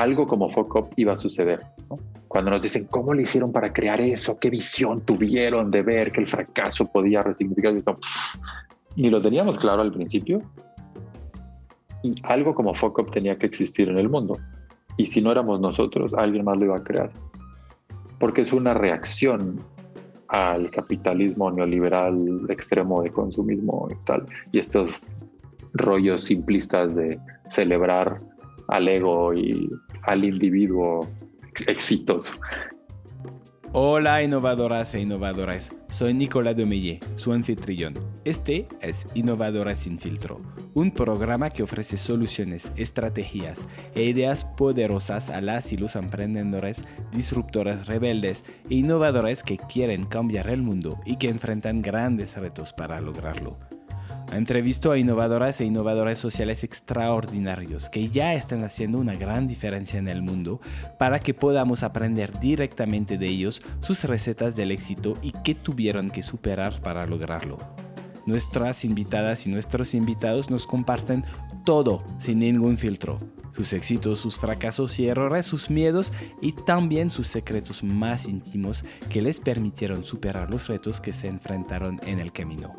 algo como Fuck Up iba a suceder, ¿no? Cuando nos dicen cómo le hicieron para crear eso, qué visión tuvieron de ver que el fracaso podía resignificar, ni lo teníamos claro al principio, y algo como Fuck Up tenía que existir en el mundo. Y si no éramos nosotros, alguien más lo iba a crear. Porque es una reacción al capitalismo neoliberal extremo de consumismo y tal. Y estos rollos simplistas de celebrar al ego y al individuo exitoso. Hola innovadoras e innovadores, soy Nicolás Domeyé, su anfitrión. Este es Innovadoras sin filtro, un programa que ofrece soluciones, estrategias e ideas poderosas a las y los emprendedores, disruptores rebeldes e innovadores que quieren cambiar el mundo y que enfrentan grandes retos para lograrlo. Entrevisto a innovadoras e innovadores sociales extraordinarios que ya están haciendo una gran diferencia en el mundo para que podamos aprender directamente de ellos sus recetas del éxito y qué tuvieron que superar para lograrlo. Nuestras invitadas y nuestros invitados nos comparten todo sin ningún filtro. Sus éxitos, sus fracasos y errores, sus miedos y también sus secretos más íntimos que les permitieron superar los retos que se enfrentaron en el camino.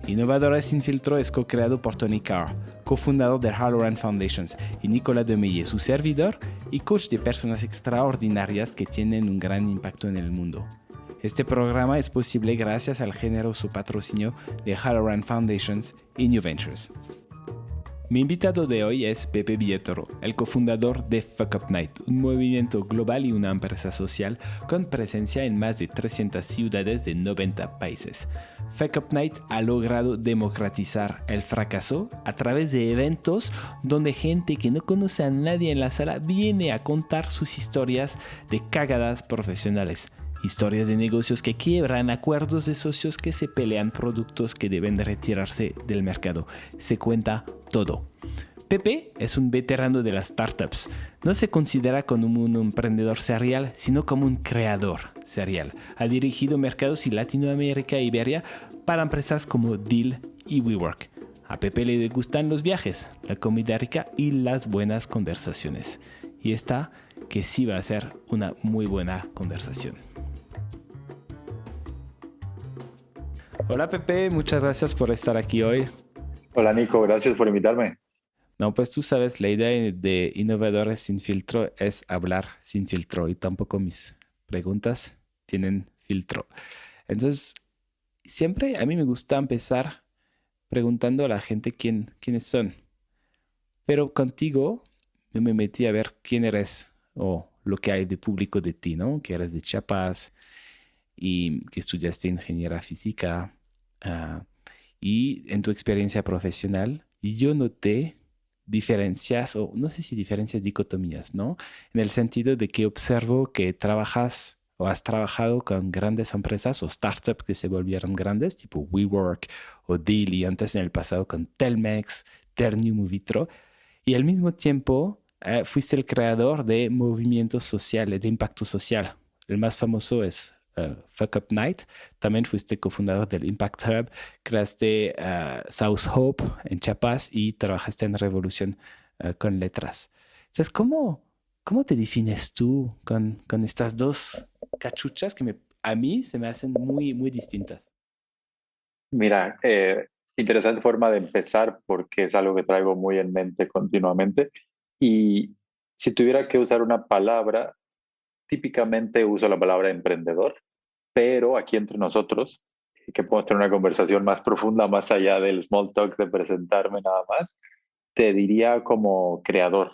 Innovadoras sin filtro es co-creado por Tony Carr, cofundador de Halloran Foundations, y Nicolás Domeyé, su servidor y coach de personas extraordinarias que tienen un gran impacto en el mundo. Este programa es posible gracias al generoso patrocinio de Halloran Foundations y New Ventures. Mi invitado de hoy es Pepe Villatoro, el cofundador de Fuck Up Night, un movimiento global y una empresa social con presencia en más de 300 ciudades de 90 países. Fuck Up Night ha logrado democratizar el fracaso a través de eventos donde gente que no conoce a nadie en la sala viene a contar sus historias de cagadas profesionales. Historias de negocios que quiebran, acuerdos de socios que se pelean, productos que deben retirarse del mercado. Se cuenta todo. Pepe es un veterano de las startups. No se considera como un emprendedor serial, sino como un creador serial. Ha dirigido mercados en Latinoamérica e Iberia para empresas como Deal y WeWork. A Pepe le gustan los viajes, la comida rica y las buenas conversaciones. Y esta que sí va a ser una muy buena conversación. Hola Pepe, muchas gracias por estar aquí hoy. Hola Nico, gracias por invitarme. No, pues tú sabes, la idea de Innovadores sin filtro es hablar sin filtro y tampoco mis preguntas tienen filtro. Entonces, siempre a mí me gusta empezar preguntando a la gente quiénes son. Pero contigo yo me metí a ver quién eres o lo que hay de público de ti, ¿no? Que eres de Chiapas y que estudiaste ingeniería física y en tu experiencia profesional. Y yo noté diferencias, o no sé si diferencias, dicotomías, ¿no? En el sentido de que observo que trabajas o has trabajado con grandes empresas o startups que se volvieron grandes, tipo WeWork o Deal, y antes en el pasado con Telmex, Ternium, Movitro, y al mismo tiempo fuiste el creador de movimientos sociales, de impacto social. El más famoso es Fuck Up Night. También fuiste cofundador del Impact Hub, creaste South Hope en Chiapas y trabajaste en Revolución con letras. Entonces, ¿cómo te defines tú con estas dos cachuchas que a mí se me hacen muy, muy distintas? Mira, interesante forma de empezar porque es algo que traigo muy en mente continuamente. Y si tuviera que usar una palabra, típicamente uso la palabra emprendedor, pero aquí entre nosotros, que podemos tener una conversación más profunda, más allá del small talk de presentarme nada más, te diría como creador.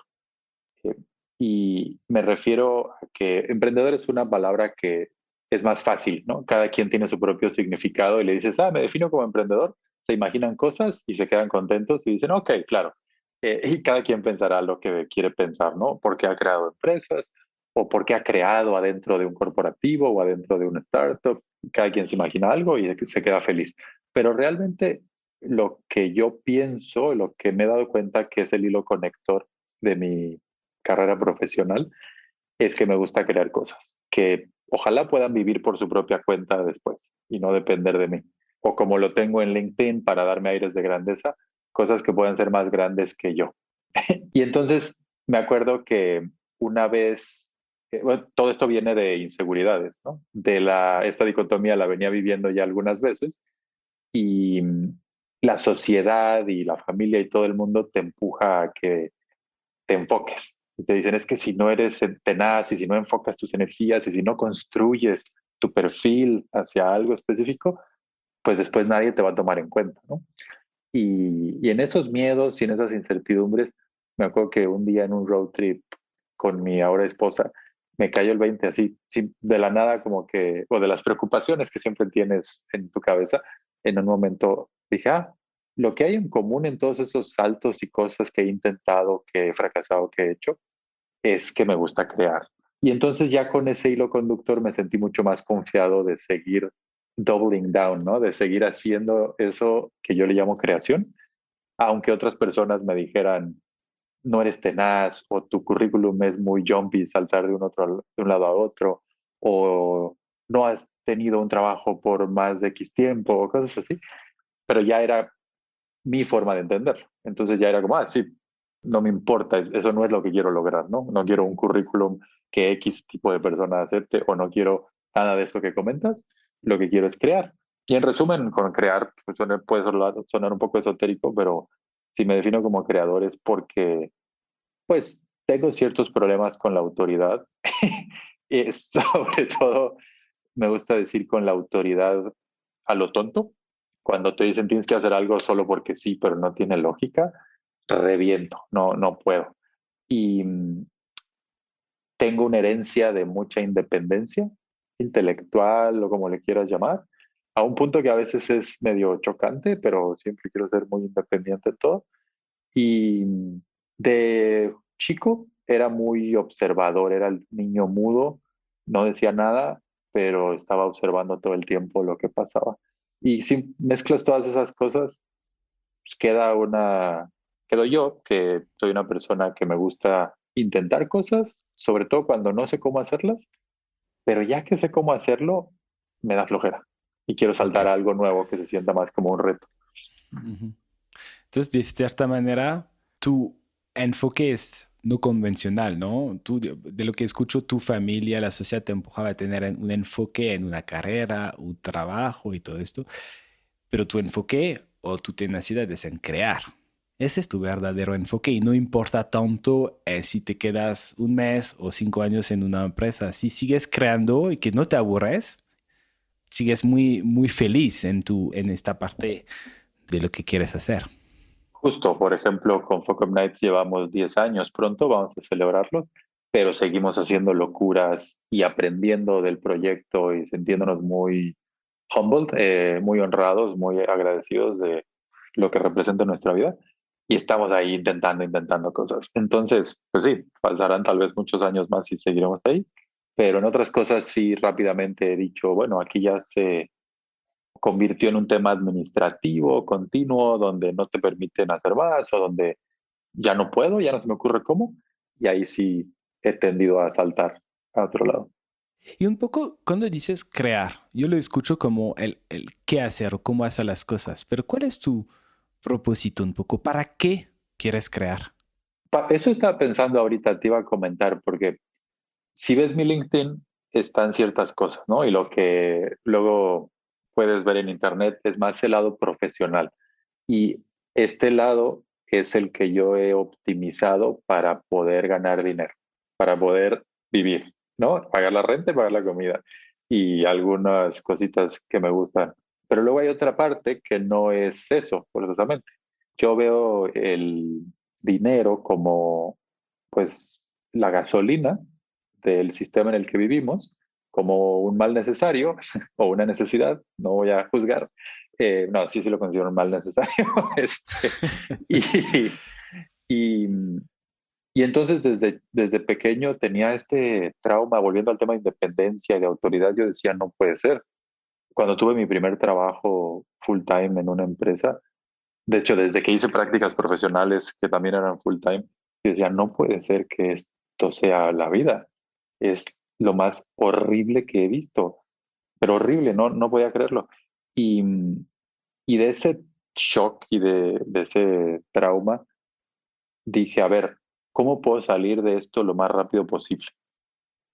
Eh, Y me refiero a que emprendedor es una palabra que es más fácil, ¿no? Cada quien tiene su propio significado y le dices, me defino como emprendedor, se imaginan cosas y se quedan contentos y dicen, ok, claro. Y cada quien pensará lo que quiere pensar, ¿no? Porque ha creado empresas o porque ha creado adentro de un corporativo o adentro de una startup. Cada quien se imagina algo y se queda feliz. Pero realmente lo que yo pienso, lo que me he dado cuenta que es el hilo conector de mi carrera profesional, es que me gusta crear cosas que ojalá puedan vivir por su propia cuenta después y no depender de mí. O como lo tengo en LinkedIn para darme aires de grandeza, cosas que puedan ser más grandes que yo. Y entonces me acuerdo que una vez, bueno, todo esto viene de inseguridades, ¿no? Esta dicotomía la venía viviendo ya algunas veces y la sociedad y la familia y todo el mundo te empuja a que te enfoques. Y te dicen, es que si no eres tenaz y si no enfocas tus energías y si no construyes tu perfil hacia algo específico, pues después nadie te va a tomar en cuenta, ¿no? Y en esos miedos y en esas incertidumbres, me acuerdo que un día en un road trip con mi ahora esposa, me cayó el 20 así, de la nada como que, o de las preocupaciones que siempre tienes en tu cabeza, en un momento dije, lo que hay en común en todos esos saltos y cosas que he intentado, que he fracasado, que he hecho, es que me gusta crear. Y entonces ya con ese hilo conductor me sentí mucho más confiado de seguir doubling down, ¿no? De seguir haciendo eso que yo le llamo creación, aunque otras personas me dijeran, no eres tenaz, o tu currículum es muy jumpy, saltar de un lado a otro, o no has tenido un trabajo por más de X tiempo, o cosas así, pero ya era mi forma de entenderlo. Entonces ya era como, sí, no me importa, eso no es lo que quiero lograr, ¿no? No quiero un currículum que X tipo de persona acepte o no quiero nada de eso que comentas, lo que quiero es crear. Y en resumen, con crear, pues puede sonar un poco esotérico, pero si me defino como creador es porque, pues, tengo ciertos problemas con la autoridad y sobre todo me gusta decir con la autoridad a lo tonto. Cuando te dicen tienes que hacer algo solo porque sí, pero no tiene lógica, reviento, no puedo. Y tengo una herencia de mucha independencia intelectual o como le quieras llamar, a un punto que a veces es medio chocante, pero siempre quiero ser muy independiente de todo. Y de chico era muy observador, era el niño mudo, no decía nada, pero estaba observando todo el tiempo lo que pasaba. Y si mezclas todas esas cosas, pues quedo yo, que soy una persona que me gusta intentar cosas, sobre todo cuando no sé cómo hacerlas, pero ya que sé cómo hacerlo, me da flojera y quiero Ok. saltar a algo nuevo que se sienta más como un reto. Ujú. Entonces, de cierta manera, tu enfoque es no convencional, ¿no? Tú, de lo que escucho, tu familia, la sociedad te empujaba a tener un enfoque en una carrera, un trabajo y todo esto, pero tu enfoque o tu tenacidad es en crear. Ese es tu verdadero enfoque y no importa tanto si te quedas un mes o 5 años en una empresa. Si sigues creando y que no te aburres, sigues muy, muy feliz en esta parte de lo que quieres hacer. Justo, por ejemplo, con Focus Nights llevamos 10 años pronto, vamos a celebrarlos, pero seguimos haciendo locuras y aprendiendo del proyecto y sintiéndonos muy humbled, muy honrados, muy agradecidos de lo que representa nuestra vida. Y estamos ahí intentando cosas. Entonces, pues sí, pasarán tal vez muchos años más y seguiremos ahí, pero en otras cosas sí rápidamente he dicho, bueno, aquí ya se convirtió en un tema administrativo, continuo, donde no te permiten hacer más o donde ya no puedo, ya no se me ocurre cómo, y ahí sí he tendido a saltar a otro lado. Y un poco cuando dices crear, yo lo escucho como el qué hacer o cómo hacer las cosas, pero ¿cuál es tu propósito un poco? ¿Para qué quieres crear? Eso estaba pensando ahorita, te iba a comentar, porque si ves mi LinkedIn, están ciertas cosas, ¿no? Y lo que luego puedes ver en Internet es más el lado profesional. Y este lado es el que yo he optimizado para poder ganar dinero, para poder vivir, ¿no? Pagar la renta y pagar la comida y algunas cositas que me gustan. Pero luego hay otra parte que no es eso, forzosamente. Yo veo el dinero como, pues, la gasolina del sistema en el que vivimos, como un mal necesario o una necesidad, no voy a juzgar, no, sí lo considero un mal necesario. Y, y, y entonces desde pequeño tenía este trauma, volviendo al tema de independencia y de autoridad, yo decía, no puede ser. Cuando tuve mi primer trabajo full time en una empresa, de hecho, desde que hice prácticas profesionales que también eran full time, yo decía, no puede ser que esto sea la vida. Es lo más horrible que he visto, pero horrible, no podía creerlo. Y, y de ese shock y de ese trauma, dije, a ver, ¿cómo puedo salir de esto lo más rápido posible?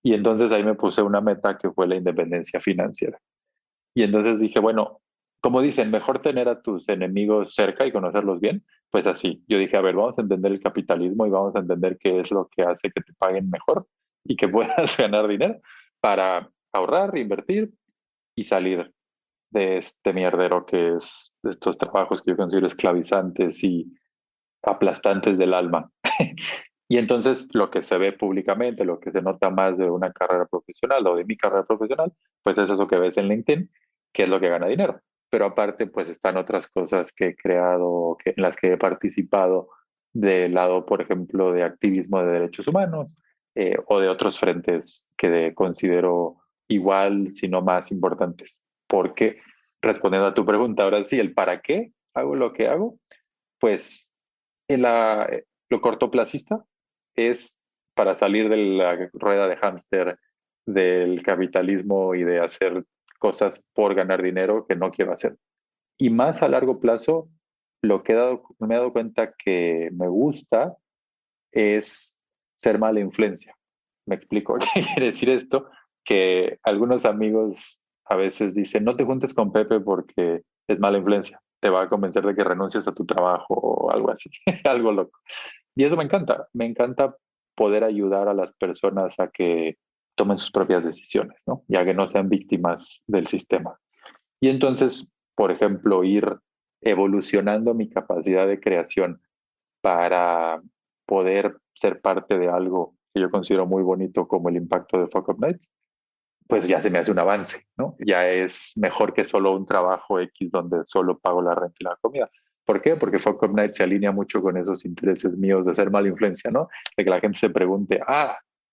Y entonces ahí me puse una meta que fue la independencia financiera. Y entonces dije, bueno, como dicen, mejor tener a tus enemigos cerca y conocerlos bien, pues así. Yo dije, a ver, vamos a entender el capitalismo y vamos a entender qué es lo que hace que te paguen mejor y que puedas ganar dinero para ahorrar, invertir y salir de este mierdero que es de estos trabajos que yo considero esclavizantes y aplastantes del alma. Y entonces lo que se ve públicamente, lo que se nota más de una carrera profesional o de mi carrera profesional, pues es eso que ves en LinkedIn, que es lo que gana dinero. Pero aparte, pues están otras cosas que he creado, en las que he participado del lado, por ejemplo, de activismo de derechos humanos o de otros frentes que considero igual, si no más importantes. Porque, respondiendo a tu pregunta, ahora sí, el para qué hago lo que hago, pues en lo cortoplacista es para salir de la rueda de hámster del capitalismo y de hacer cosas por ganar dinero que no quiero hacer. Y más a largo plazo, lo que me he dado cuenta que me gusta es ser mala influencia. Me explico qué quiere decir esto, que algunos amigos a veces dicen, no te juntes con Pepe porque es mala influencia, te va a convencer de que renuncies a tu trabajo o algo así, algo loco. Y eso me encanta poder ayudar a las personas a que tomen sus propias decisiones, ¿no? Y a que no sean víctimas del sistema. Y entonces, por ejemplo, ir evolucionando mi capacidad de creación para poder ser parte de algo que yo considero muy bonito como el impacto de Fuck Up Nights, pues ya se me hace un avance, ¿no? Ya es mejor que solo un trabajo X donde solo pago la renta y la comida. ¿Por qué? Porque Fuck Up Night se alinea mucho con esos intereses míos de ser mala influencia, ¿no? De que la gente se pregunte,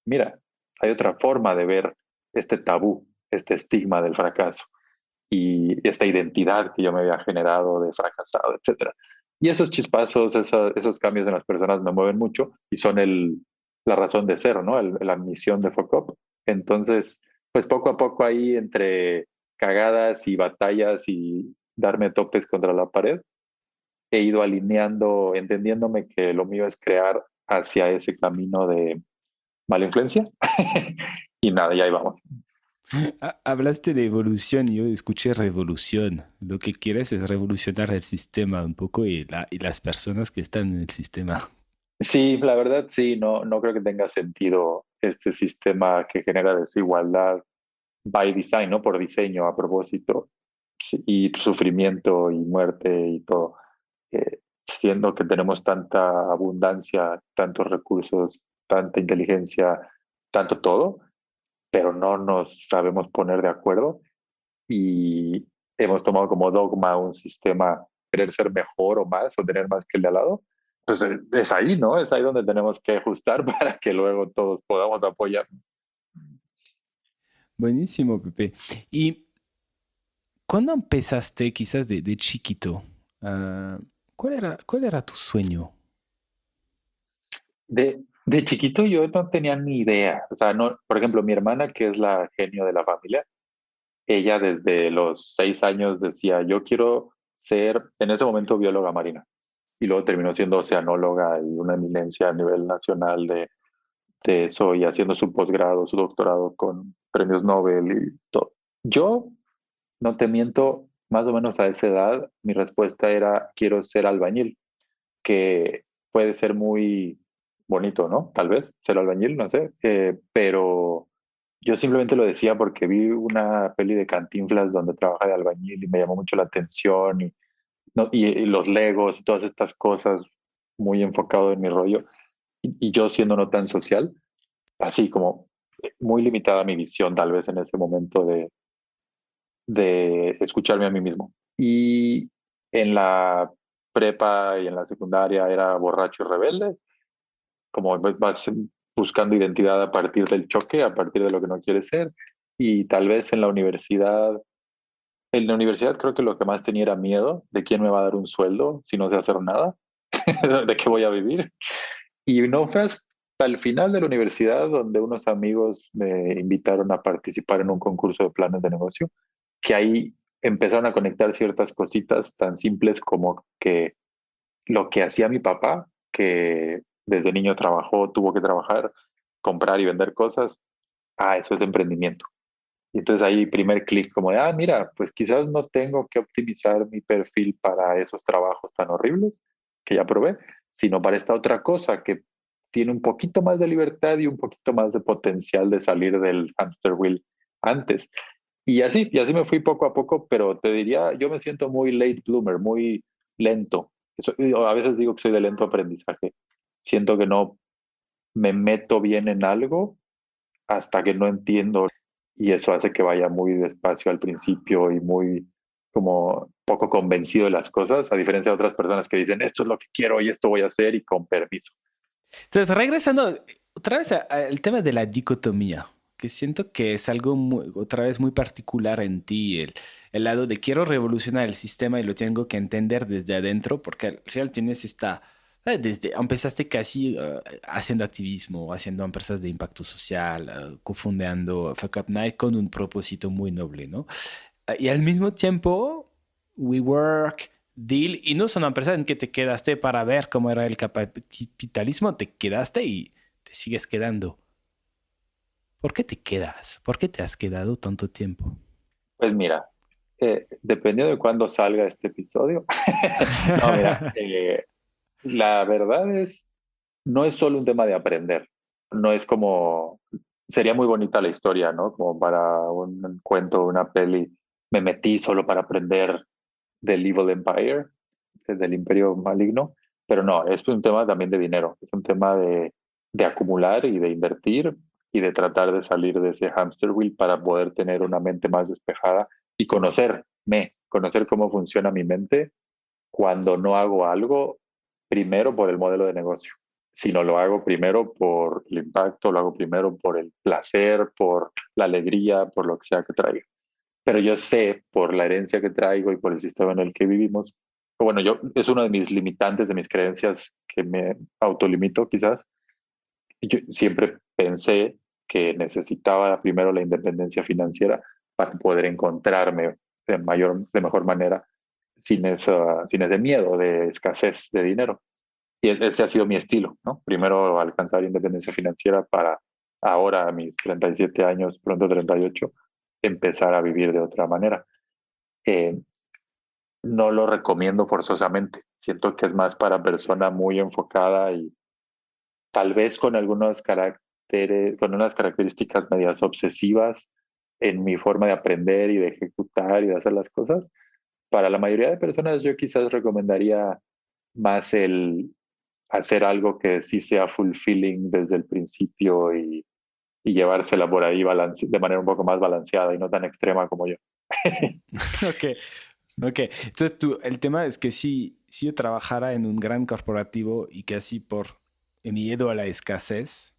mira, hay otra forma de ver este tabú, este estigma del fracaso y esta identidad que yo me había generado de fracasado, etcétera. Y esos chispazos, esos cambios en las personas me mueven mucho y son la razón de ser, ¿no? La misión de Fuck Up. Entonces, pues poco a poco ahí entre cagadas y batallas y darme topes contra la pared, he ido alineando, entendiéndome que lo mío es crear hacia ese camino de mala influencia. Y nada, ya ahí vamos. Hablaste de evolución, yo escuché revolución. Lo que quieres es revolucionar el sistema un poco y las personas que están en el sistema. Sí, la verdad sí, no creo que tenga sentido este sistema que genera desigualdad by design, ¿no? Por diseño, a propósito, sí, y sufrimiento y muerte y todo. Siendo que tenemos tanta abundancia, tantos recursos, tanta inteligencia, tanto todo, pero no nos sabemos poner de acuerdo y hemos tomado como dogma un sistema querer ser mejor o más o tener más que el de al lado. Pues es ahí, ¿no? Es ahí donde tenemos que ajustar para que luego todos podamos apoyarnos. Buenísimo, Pepe. ¿Y cuándo empezaste, quizás de chiquito? ah, cuál era tu sueño? De chiquito yo no tenía ni idea. O sea, no, por ejemplo, mi hermana, que es la genio de la familia, ella desde los 6 años decía, yo quiero ser, en ese momento, bióloga marina. Y luego terminó siendo oceanóloga y una eminencia a nivel nacional de eso y haciendo su posgrado, su doctorado con premios Nobel y todo. Yo, no te miento, más o menos a esa edad, mi respuesta era, quiero ser albañil, que puede ser muy bonito, ¿no? Tal vez, ser albañil, no sé, pero yo simplemente lo decía porque vi una peli de Cantinflas donde trabaja de albañil y me llamó mucho la atención y, no, y los Legos y todas estas cosas muy enfocado en mi rollo y yo siendo no tan social, así como muy limitada mi visión tal vez en ese momento de escucharme a mí mismo. Y en la prepa y en la secundaria era borracho y rebelde, como vas buscando identidad a partir del choque, a partir de lo que no quieres ser. Y tal vez en la universidad creo que lo que más tenía era miedo de quién me va a dar un sueldo si no sé hacer nada, de qué voy a vivir. Y no fue hasta el final de la universidad donde unos amigos me invitaron a participar en un concurso de planes de negocio, que ahí empezaron a conectar ciertas cositas tan simples como que lo que hacía mi papá, que desde niño trabajó, tuvo que trabajar, comprar y vender cosas, eso es emprendimiento. Y entonces ahí primer clic como de, mira, pues quizás no tengo que optimizar mi perfil para esos trabajos tan horribles que ya probé, sino para esta otra cosa que tiene un poquito más de libertad y un poquito más de potencial de salir del hamster wheel antes. Y así me fui poco a poco, pero te diría, yo me siento muy late bloomer, muy lento. A veces digo que soy de lento aprendizaje. Siento que no me meto bien en algo hasta que no entiendo y eso hace que vaya muy despacio al principio y muy como poco convencido de las cosas, a diferencia de otras personas que dicen, esto es lo que quiero y esto voy a hacer y con permiso. Entonces, regresando otra vez al tema de la dicotomía, que siento que es algo otra vez muy particular en ti, el lado de quiero revolucionar el sistema y lo tengo que entender desde adentro, porque al final tienes esta, desde, empezaste casi haciendo activismo, haciendo empresas de impacto social, cofundando Fuck Up Night con un propósito muy noble, ¿no? Y al mismo tiempo, WeWork, Deal, y no son empresas en que te quedaste para ver cómo era el capitalismo, te quedaste y te sigues quedando. ¿Por qué te quedas? ¿Por qué te has quedado tanto tiempo? Pues mira, dependiendo de cuándo salga este episodio, no, mira, la verdad es, no es solo un tema de aprender, no es como, sería muy bonita la historia, ¿no? Como para un cuento, una peli, me metí solo para aprender del Evil Empire, del Imperio Maligno, pero no, es un tema también de dinero, es un tema de acumular y de invertir y de tratar de salir de ese hamster wheel para poder tener una mente más despejada y conocer cómo funciona mi mente cuando no hago algo, primero por el modelo de negocio, sino lo hago primero por el impacto, lo hago primero por el placer, por la alegría, por lo que sea que traiga. Pero yo sé por la herencia que traigo y por el sistema en el que vivimos, bueno, es uno de mis limitantes, de mis creencias que me autolimito quizás. Yo siempre pensé que necesitaba primero la independencia financiera para poder encontrarme de mejor manera sin ese miedo de escasez de dinero. Y ese ha sido mi estilo, ¿no? Primero alcanzar independencia financiera para ahora, a mis 37 años, pronto 38, empezar a vivir de otra manera. Eh, no lo recomiendo forzosamente. Siento que es más para persona muy enfocada y tal vez con algunos caracteres, con unas características medias obsesivas en mi forma de aprender y de ejecutar y de hacer las cosas. Para la mayoría de personas yo quizás recomendaría más el hacer algo que sí sea fulfilling desde el principio y llevársela por ahí de manera un poco más balanceada y no tan extrema como yo. Ok, ok. Entonces el tema es que si yo trabajara en un gran corporativo y que así por miedo a la escasez,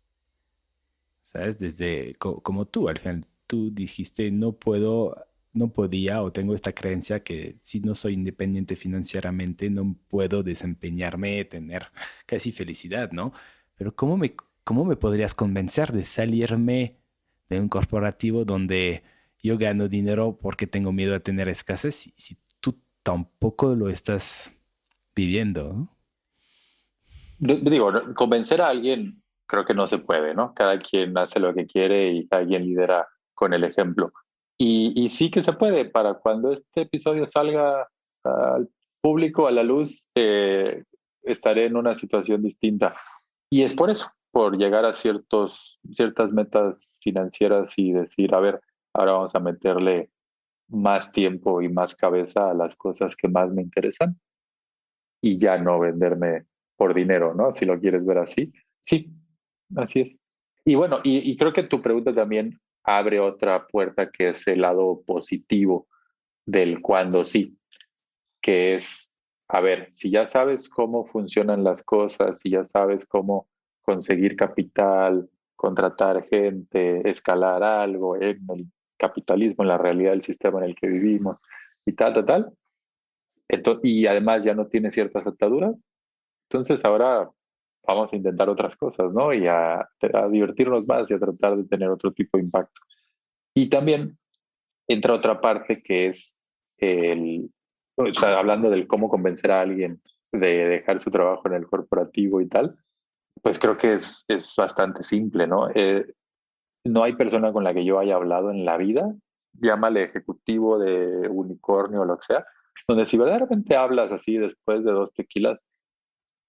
¿sabes? Desde como tú, al final tú dijiste, no puedo, no podía o tengo esta creencia que si no soy independiente financieramente no puedo desempeñarme, tener casi felicidad, ¿no? Pero cómo me podrías convencer de salirme de un corporativo donde yo gano dinero porque tengo miedo a tener escasez si tú tampoco lo estás viviendo, ¿no? Digo, convencer a alguien creo que no se puede, ¿no? Cada quien hace lo que quiere y cada quien lidera con el ejemplo. Y sí que se puede, para cuando este episodio salga al público, a la luz, estaré en una situación distinta. Y es por eso, por llegar a ciertas metas financieras y decir, a ver, ahora vamos a meterle más tiempo y más cabeza a las cosas que más me interesan y ya no venderme por dinero, ¿no? Si lo quieres ver así. Sí, así es. Y bueno, y creo que tu pregunta también abre otra puerta que es el lado positivo del cuando sí, que es, a ver, si ya sabes cómo funcionan las cosas, si ya sabes cómo conseguir capital, contratar gente, escalar algo en el capitalismo, en la realidad del sistema en el que vivimos y tal, tal, tal, y además ya no tiene ciertas ataduras, entonces ahora vamos a intentar otras cosas, ¿no? Y a divertirnos más y a tratar de tener otro tipo de impacto. Y también entra otra parte que es o sea, hablando del cómo convencer a alguien de dejar su trabajo en el corporativo y tal, Pues creo que es bastante simple, ¿no? No hay persona con la que yo haya hablado en la vida, llámale ejecutivo de unicornio o lo que sea, donde si verdaderamente hablas así después de 2 tequilas,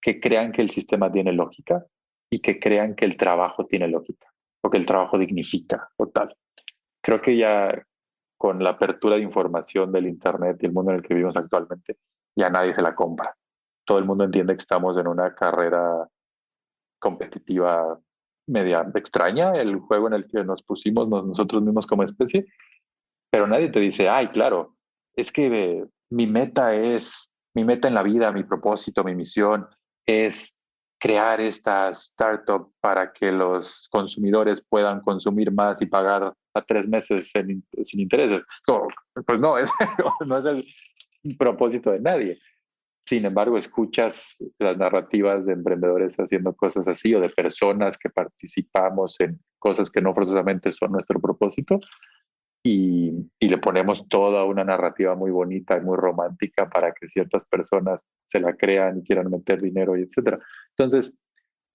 que crean que el sistema tiene lógica y que crean que el trabajo tiene lógica o que el trabajo dignifica o tal. Creo que ya con la apertura de información del Internet y el mundo en el que vivimos actualmente, ya nadie se la compra. Todo el mundo entiende que estamos en una carrera competitiva media extraña, el juego en el que nos pusimos nosotros mismos como especie, pero nadie te dice, ay, claro, es que mi meta en la vida, mi propósito, mi misión es crear esta startup para que los consumidores puedan consumir más y pagar a 3 meses sin intereses. Pues no, no es el propósito de nadie. Sin embargo, escuchas las narrativas de emprendedores haciendo cosas así o de personas que participamos en cosas que no forzosamente son nuestro propósito y le ponemos toda una narrativa muy bonita y muy romántica para que ciertas personas se la crean y quieran meter dinero y etcétera. Entonces,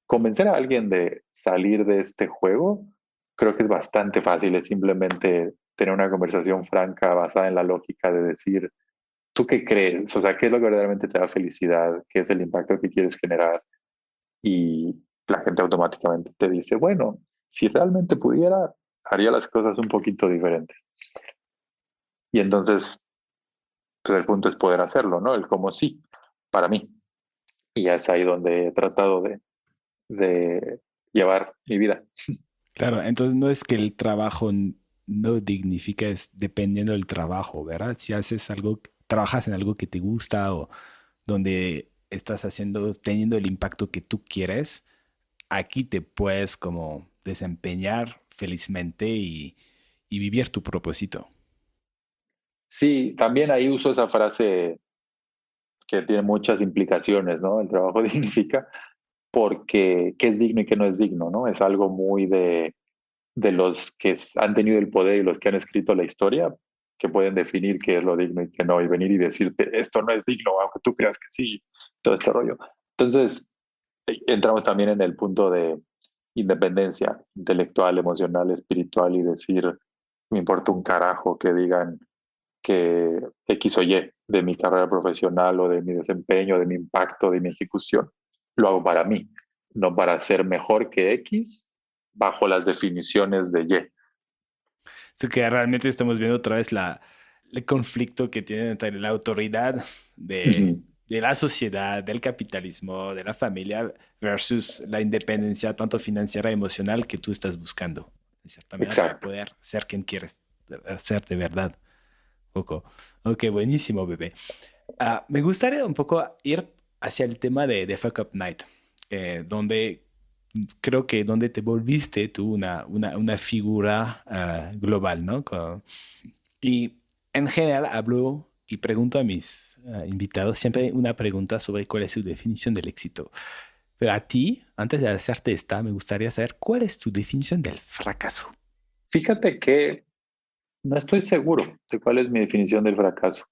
convencer a alguien de salir de este juego creo que es bastante fácil, es simplemente tener una conversación franca basada en la lógica de decir, ¿tú qué crees? O sea, ¿qué es lo que verdaderamente te da felicidad? ¿Qué es el impacto que quieres generar? Y la gente automáticamente te dice, bueno, si realmente pudiera, haría las cosas un poquito diferentes. Y entonces, pues el punto es poder hacerlo, ¿no? El cómo sí, para mí. Y es ahí donde he tratado de llevar mi vida. Claro, entonces no es que el trabajo no dignifica, es dependiendo del trabajo, ¿verdad? Si haces algo, trabajas en algo que te gusta o donde estás haciendo, teniendo el impacto que tú quieres, aquí te puedes como desempeñar felizmente y vivir tu propósito. Sí, también ahí uso esa frase que tiene muchas implicaciones, ¿no? El trabajo dignifica, porque qué es digno y qué no es digno, ¿no? Es algo muy de los que han tenido el poder y los que han escrito la historia, que pueden definir qué es lo digno y qué no, y venir y decirte, esto no es digno, aunque tú creas que sí, todo este rollo. Entonces, entramos también en el punto de independencia intelectual, emocional, espiritual y decir, me importa un carajo que digan que X o Y de mi carrera profesional o de mi desempeño, de mi impacto, de mi ejecución. Lo hago para mí, no para ser mejor que X bajo las definiciones de Y. Así que realmente estamos viendo otra vez el conflicto que tiene entre la autoridad Ujú. de la sociedad, del capitalismo, de la familia, versus la independencia tanto financiera y emocional que tú estás buscando, de cierta manera, para Exacto. poder ser quien quieres ser de verdad. Poco. Ok, buenísimo, bebé. Me gustaría un poco ir hacia el tema de Fuck Up Night, donde creo que donde te volviste tú una figura global, ¿no? Y en general hablo y pregunto a mis invitados siempre una pregunta sobre cuál es su definición del éxito. Pero a ti, antes de hacerte esta, me gustaría saber cuál es tu definición del fracaso. Fíjate que no estoy seguro de cuál es mi definición del fracaso.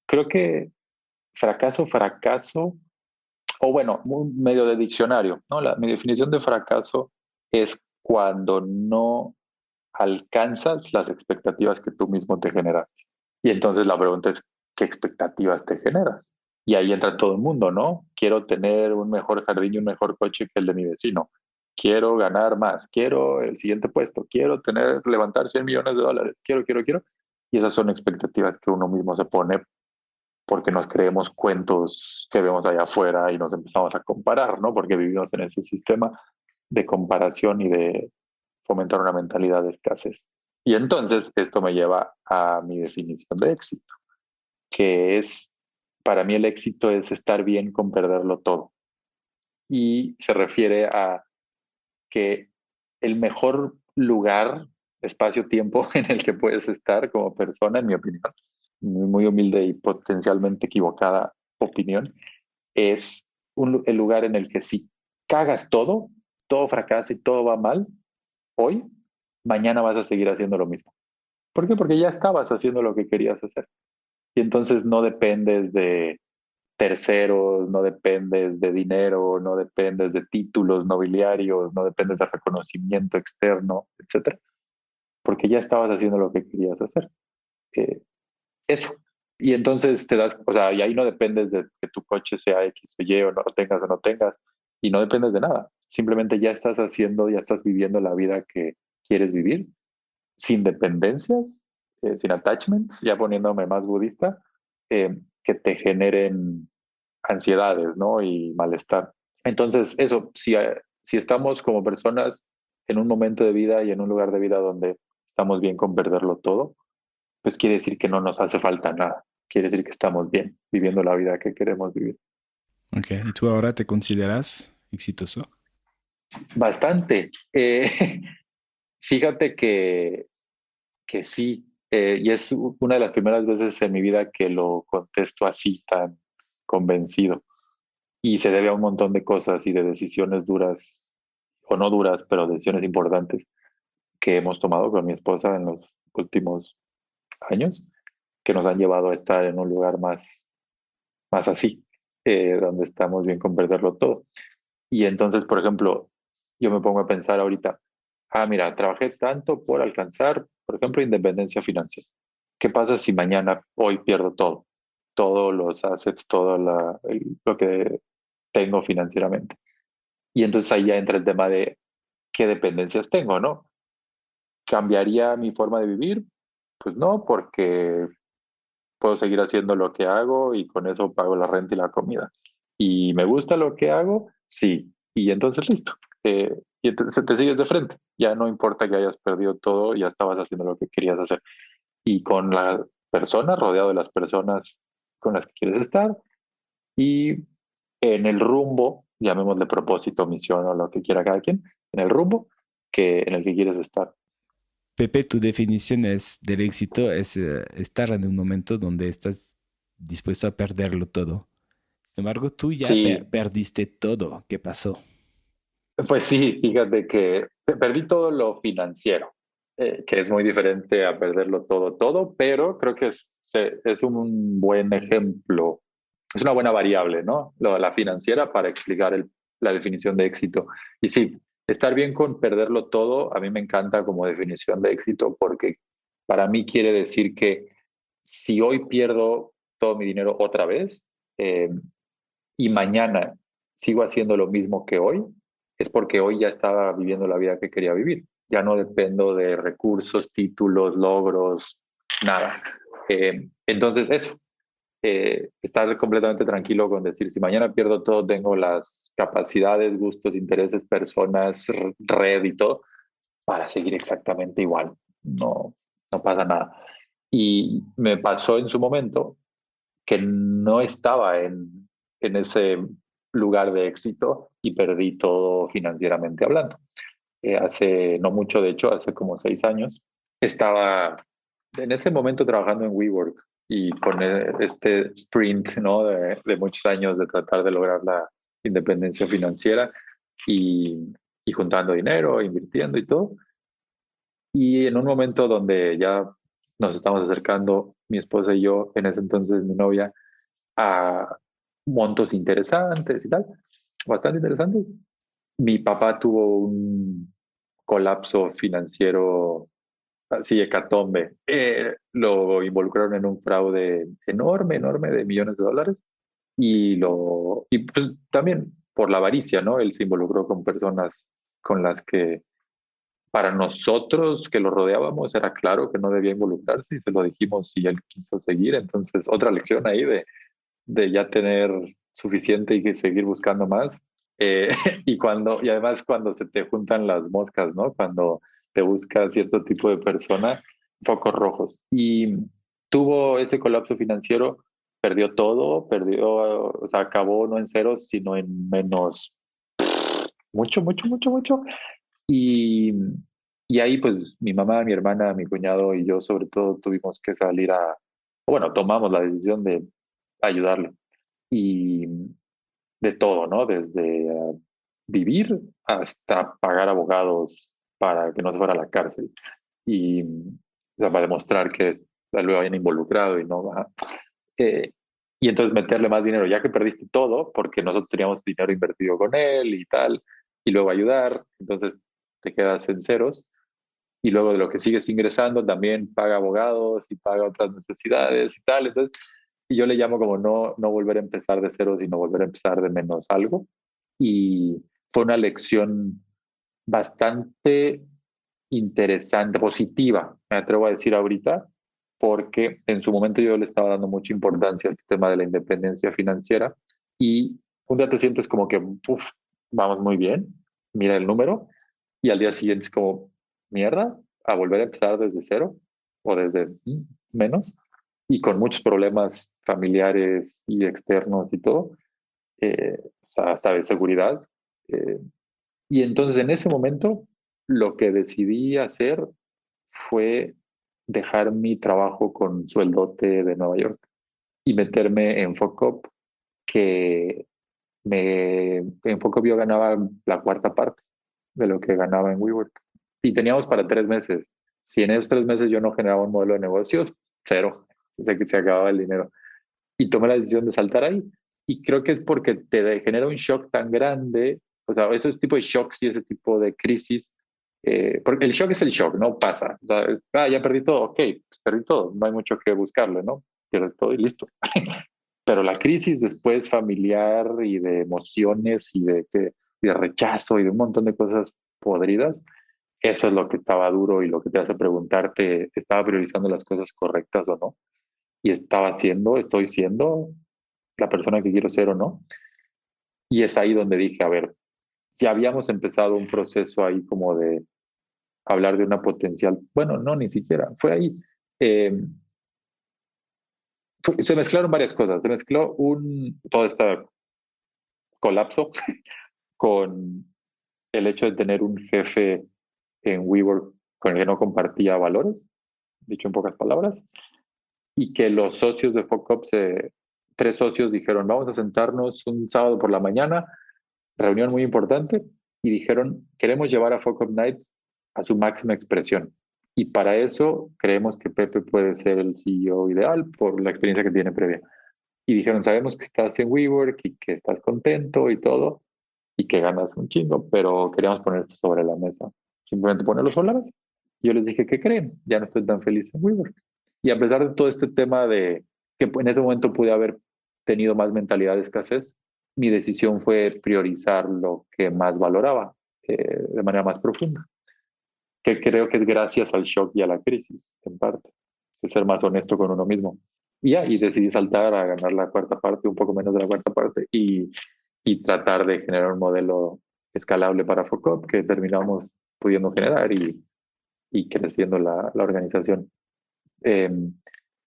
Creo que fracaso, o bueno, un medio de diccionario, ¿no? Mi definición de fracaso es cuando no alcanzas las expectativas que tú mismo te generaste. Y entonces la pregunta es, ¿qué expectativas te generas? Y ahí entra todo el mundo, ¿no? Quiero tener un mejor jardín y un mejor coche que el de mi vecino. Quiero ganar más, quiero el siguiente puesto, quiero levantar 100 millones de dólares, quiero. Y esas son expectativas que uno mismo se pone porque nos creemos cuentos que vemos allá afuera y nos empezamos a comparar, ¿no? Porque vivimos en ese sistema de comparación y de fomentar una mentalidad de escasez. Y entonces esto me lleva a mi definición de éxito, que es, para mí el éxito es estar bien con perderlo todo. Y se refiere a que el mejor lugar, espacio-tiempo en el que puedes estar como persona, en mi opinión, muy humilde y potencialmente equivocada opinión, es el lugar en el que si cagas todo fracasa y todo va mal, hoy, mañana vas a seguir haciendo lo mismo. ¿Por qué? Porque ya estabas haciendo lo que querías hacer. Y entonces no dependes de terceros, no dependes de dinero, no dependes de títulos nobiliarios, no dependes de reconocimiento externo, etcétera, porque ya estabas haciendo lo que querías hacer. Eh, eso. Y entonces te das, o sea, y ahí no dependes de que tu coche sea X o Y o no tengas, y no dependes de nada. Simplemente ya estás haciendo, ya estás viviendo la vida que quieres vivir, sin dependencias, sin attachments, ya poniéndome más budista, que te generen ansiedades, ¿no? Y malestar. Entonces, eso, si estamos como personas en un momento de vida y en un lugar de vida donde estamos bien con perderlo todo, pues quiere decir que no nos hace falta nada. Quiere decir que estamos bien, viviendo la vida que queremos vivir. Ok, ¿y tú ahora te consideras exitoso? Bastante. Fíjate que sí, y es una de las primeras veces en mi vida que lo contesto así, tan convencido. Y se debe a un montón de cosas y de decisiones duras, o no duras, pero decisiones importantes que hemos tomado con mi esposa en los últimos años, que nos han llevado a estar en un lugar más así, donde estamos bien con perderlo todo. Y entonces, por ejemplo, yo me pongo a pensar ahorita, mira, trabajé tanto por alcanzar, por ejemplo, independencia financiera. ¿Qué pasa si mañana, hoy pierdo todo? Todos los assets, lo que tengo financieramente. Y entonces ahí ya entra el tema de qué dependencias tengo, ¿no? ¿Cambiaría mi forma de vivir? Pues no, porque puedo seguir haciendo lo que hago y con eso pago la renta y la comida. ¿Y me gusta lo que hago? Sí. Y entonces listo. Y entonces te sigues de frente. Ya no importa que hayas perdido todo, ya estabas haciendo lo que querías hacer. Y con la persona, rodeado de las personas con las que quieres estar y en el rumbo, llamémosle propósito, misión o lo que quiera cada quien, en el rumbo en el que quieres estar. Pepe, tu definición del éxito es estar en un momento donde estás dispuesto a perderlo todo. Sin embargo, tú ya Sí, perdiste todo. ¿Qué pasó? pues sí, fíjate que perdí todo lo financiero, que es muy diferente a perderlo todo, pero creo que es un buen ejemplo, es una buena variable, ¿no? La financiera para explicar la definición de éxito. Y sí, estar bien con perderlo todo, a mí me encanta como definición de éxito porque para mí quiere decir que si hoy pierdo todo mi dinero otra vez, eh, y mañana sigo haciendo lo mismo que hoy, es porque hoy ya estaba viviendo la vida que quería vivir. Ya no dependo de recursos, títulos, logros, nada. Entonces, eso, estar completamente tranquilo con decir, si mañana pierdo todo, tengo las capacidades, gustos, intereses, personas, red y todo, para seguir exactamente igual. No, no pasa nada. Y me pasó en su momento que no estaba en ese lugar de éxito y perdí todo financieramente hablando. Hace no mucho, de hecho, hace como 6 años, estaba en ese momento trabajando en WeWork y con este sprint, ¿no? De muchos años de tratar de lograr la independencia financiera y juntando dinero, invirtiendo y todo. Y en un momento donde ya nos estamos acercando, mi esposa y yo, en ese entonces mi novia, a montos interesantes y tal, bastante interesantes. Mi papá tuvo un colapso financiero así hecatombe. Lo involucraron en un fraude enorme de millones de dólares y pues también por la avaricia, ¿no? Él se involucró con personas con las que para nosotros que lo rodeábamos era claro que no debía involucrarse y se lo dijimos y él quiso seguir. Entonces, otra lección ahí de ya tener suficiente y que seguir buscando más. Eh, y además cuando se te juntan las moscas, ¿no? Cuando te busca cierto tipo de persona, focos rojos. Y tuvo ese colapso financiero, perdió todo, o sea, acabó no en ceros, sino en menos, mucho. Y, y ahí pues mi mamá, mi hermana, mi cuñado y yo sobre todo tuvimos que salir bueno, tomamos la decisión de ayudarle y de todo, ¿no? Desde vivir hasta pagar abogados para que no se fuera a la cárcel y o sea, para demostrar que lo habían involucrado y no. Ajá. y entonces meterle más dinero, ya que perdiste todo, porque nosotros teníamos dinero invertido con él y tal, y luego ayudar, entonces te quedas en ceros, y luego de lo que sigues ingresando también paga abogados y paga otras necesidades y tal, entonces y yo le llamo como no volver a empezar de cero, sino volver a empezar de menos algo, y fue una lección bastante interesante, positiva, me atrevo a decir ahorita, porque en su momento yo le estaba dando mucha importancia al tema de la independencia financiera y un día te sientes como que, uf, vamos muy bien, mira el número, y al día siguiente es como, mierda, a volver a empezar desde cero o desde menos, y con muchos problemas familiares y externos y todo, o sea, hasta de seguridad. eh, y entonces en ese momento lo que decidí hacer fue dejar mi trabajo con sueldote de Nueva York y meterme en Focop, que en Focop yo ganaba la cuarta parte de lo que ganaba en WeWork. Y teníamos para 3 meses. Si en esos 3 meses yo no generaba un modelo de negocios, cero. Se acababa el dinero. Y tomé la decisión de saltar ahí. Y creo que es porque genera un shock tan grande, o sea, esos tipos de shocks y ese tipo de crisis, porque el shock es el shock, no pasa. O sea, ya perdí todo, ok, pues perdí todo, no hay mucho que buscarle, ¿no? Pierdes todo y listo. Pero la crisis después familiar y de emociones y de rechazo y de un montón de cosas podridas, eso es lo que estaba duro y lo que te hace preguntarte, ¿estaba priorizando las cosas correctas o no? Y estoy siendo la persona que quiero ser o no. Y es ahí donde dije, a ver, ya habíamos empezado un proceso ahí como de hablar de una potencial, bueno, no, ni siquiera, fue ahí. Eh, Se mezclaron varias cosas, se mezcló todo este colapso con el hecho de tener un jefe en WeWork con el que no compartía valores, dicho en pocas palabras, y que los socios de FOCUP, 3 socios dijeron, vamos a sentarnos un sábado por la mañana, reunión muy importante, y dijeron, queremos llevar a FOCUP Nights a su máxima expresión. Y para eso creemos que Pepe puede ser el CEO ideal por la experiencia que tiene previa. Y dijeron, sabemos que estás en WeWork y que estás contento y todo, y que ganas un chingo, pero queríamos poner esto sobre la mesa. Simplemente ponerlo sobre la mesa. Yo les dije, ¿qué creen? Ya no estoy tan feliz en WeWork. Y a pesar de todo este tema de que en ese momento pude haber tenido más mentalidad de escasez, mi decisión fue priorizar lo que más valoraba de manera más profunda, que creo que es gracias al shock y a la crisis, en parte, de ser más honesto con uno mismo. Y decidí saltar a ganar la cuarta parte, un poco menos de la cuarta parte, y tratar de generar un modelo escalable para FOCOP que terminamos pudiendo generar y creciendo la organización. Eh,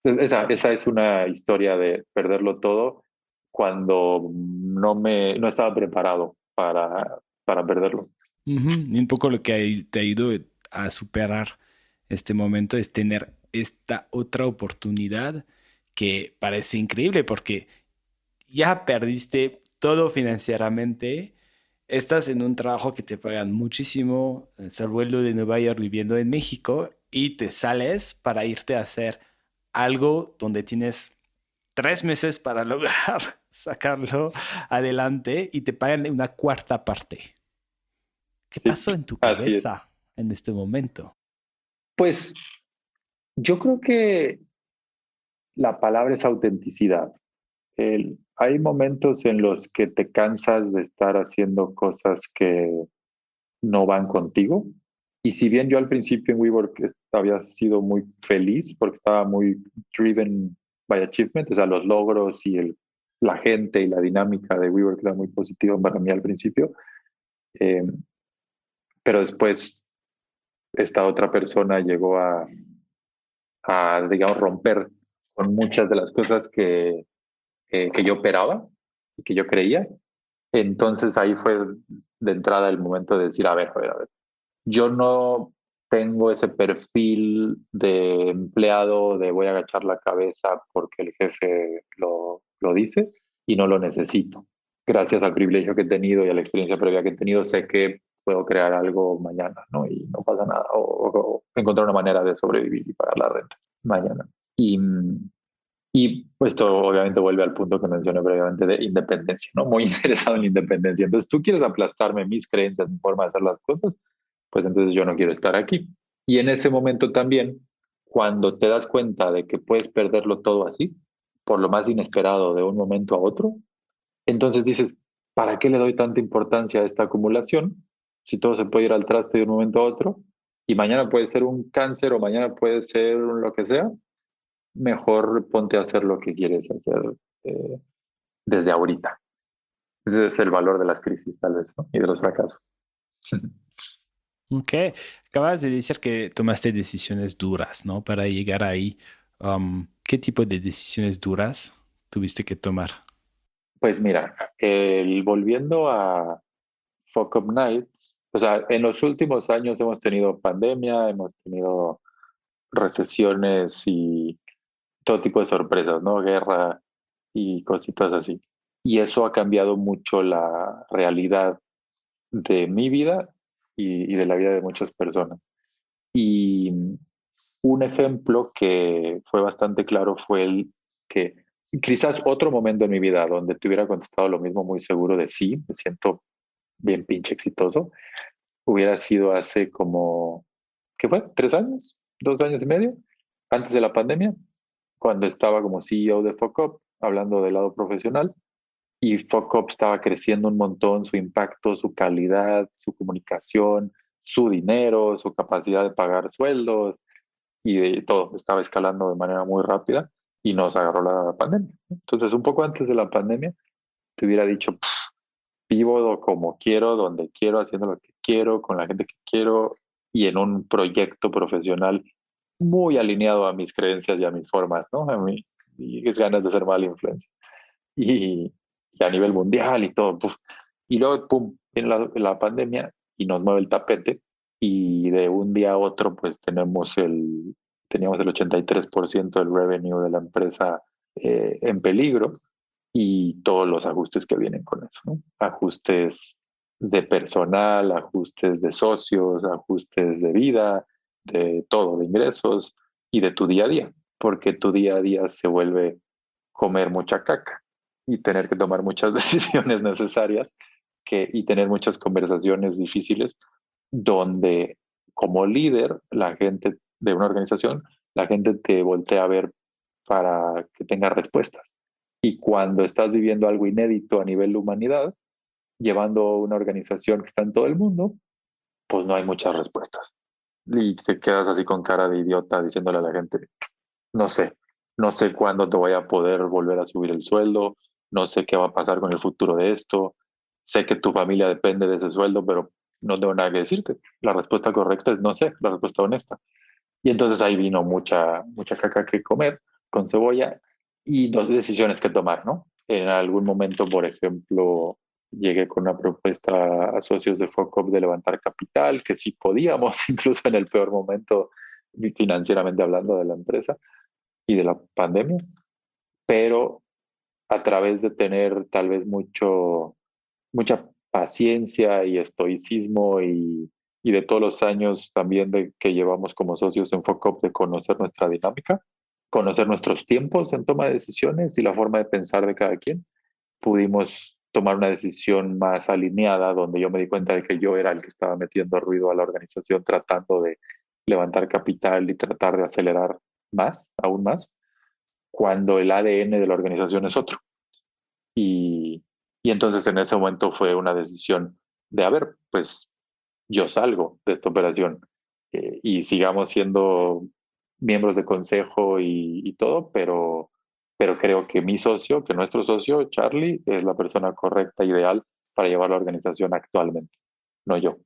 esa es una historia de perderlo todo cuando no estaba preparado para perderlo. Y un poco lo que te ha ido a superar este momento es tener esta otra oportunidad que parece increíble porque ya perdiste todo financieramente, estás en un trabajo que te pagan muchísimo, el vuelo de Nueva York viviendo en México y te sales para irte a hacer algo donde tienes 3 meses para lograr sacarlo adelante y te pagan una cuarta parte. ¿Qué Sí, pasó en tu así es. cabeza en este momento? Pues yo creo que la palabra es autenticidad. Hay momentos en los que te cansas de estar haciendo cosas que no van contigo. Y si bien yo al principio en WeWork había sido muy feliz porque estaba muy driven by achievement, o sea, los logros y la gente y la dinámica de WeWork era muy positiva para mí al principio, eh, pero después esta otra persona llegó digamos, romper con muchas de las cosas que yo operaba y que yo creía. Entonces ahí fue de entrada el momento de decir, a ver, yo no tengo ese perfil de empleado de voy a agachar la cabeza porque el jefe lo dice y no lo necesito. Gracias al privilegio que he tenido y a la experiencia previa que he tenido, sé que puedo crear algo mañana, ¿no? Y no pasa nada. O encontrar una manera de sobrevivir y pagar la renta mañana. Y, Y pues esto obviamente vuelve al punto que mencioné previamente de independencia, ¿no? Muy interesado en la independencia. Entonces, tú quieres aplastarme mis creencias, mi forma de hacer las cosas, pues entonces yo no quiero estar aquí. Y en ese momento también, cuando te das cuenta de que puedes perderlo todo así, por lo más inesperado de un momento a otro, entonces dices, ¿para qué le doy tanta importancia a esta acumulación? Si todo se puede ir al traste de un momento a otro, y mañana puede ser un cáncer o mañana puede ser lo que sea, mejor ponte a hacer lo que quieres hacer eh, desde ahorita. Ese es el valor de las crisis, tal vez, ¿no? Y de los fracasos. Ok, acabas de decir que tomaste decisiones duras, ¿no? Para llegar ahí. ¿Qué tipo de decisiones duras tuviste que tomar? Pues mira, volviendo a Fuck Up Nights, o sea, en los últimos años hemos tenido pandemia, hemos tenido recesiones y todo tipo de sorpresas, ¿no? Guerra y cositas así. Y eso ha cambiado mucho la realidad de mi vida y de la vida de muchas personas. Y un ejemplo que fue bastante claro fue el que quizás otro momento en mi vida donde te hubiera contestado lo mismo muy seguro de sí, me siento bien pinche exitoso, hubiera sido hace como, ¿qué fue? ¿3 años? ¿2 años y medio? Antes de la pandemia, cuando estaba como CEO de Focop, hablando del lado profesional, y Focop estaba creciendo un montón, su impacto, su calidad, su comunicación, su dinero, su capacidad de pagar sueldos y de todo, estaba escalando de manera muy rápida y nos agarró la pandemia. Entonces, un poco antes de la pandemia, te hubiera dicho, vivo como quiero, donde quiero, haciendo lo que quiero, con la gente que quiero y en un proyecto profesional muy alineado a mis creencias y a mis formas, ¿no? A mí, y es ganas de ser mala influencia. Y, y a nivel mundial y todo. Puf. Y luego, pum, en la pandemia y nos mueve el tapete y de un día a otro, pues teníamos el 83% del revenue de la empresa en peligro y todos los ajustes que vienen con eso, ¿no? Ajustes de personal, ajustes de socios, ajustes de vida, de todo, de ingresos y de tu día a día, porque tu día a día se vuelve comer mucha caca y tener que tomar muchas decisiones necesarias y tener muchas conversaciones difíciles donde como líder, la gente de una organización, la gente te voltea a ver para que tengas respuestas. Y cuando estás viviendo algo inédito a nivel de humanidad, llevando una organización que está en todo el mundo, pues no hay muchas respuestas. Y te quedas así con cara de idiota diciéndole a la gente, no sé, no sé cuándo te voy a poder volver a subir el sueldo, no sé qué va a pasar con el futuro de esto, sé que tu familia depende de ese sueldo, pero no tengo nada que decirte. La respuesta correcta es no sé, la respuesta honesta. Y entonces ahí vino mucha caca que comer con cebolla y dos decisiones que tomar, ¿no? En algún momento, por ejemplo, llegué con una propuesta a socios de Focop de levantar capital, que sí podíamos, incluso en el peor momento financieramente hablando de la empresa y de la pandemia, pero a través de tener tal vez mucha paciencia y estoicismo y de todos los años también de que llevamos como socios en Focop de conocer nuestra dinámica, conocer nuestros tiempos en toma de decisiones y la forma de pensar de cada quien, pudimos tomar una decisión más alineada donde yo me di cuenta de que yo era el que estaba metiendo ruido a la organización tratando de levantar capital y tratar de acelerar más, aún más, cuando el ADN de la organización es otro. Y, y entonces en ese momento fue una decisión de, a ver, pues yo salgo de esta operación y sigamos siendo miembros de consejo y todo, pero creo que mi socio, que nuestro socio, Charlie, es la persona correcta, ideal para llevar la organización actualmente, no yo.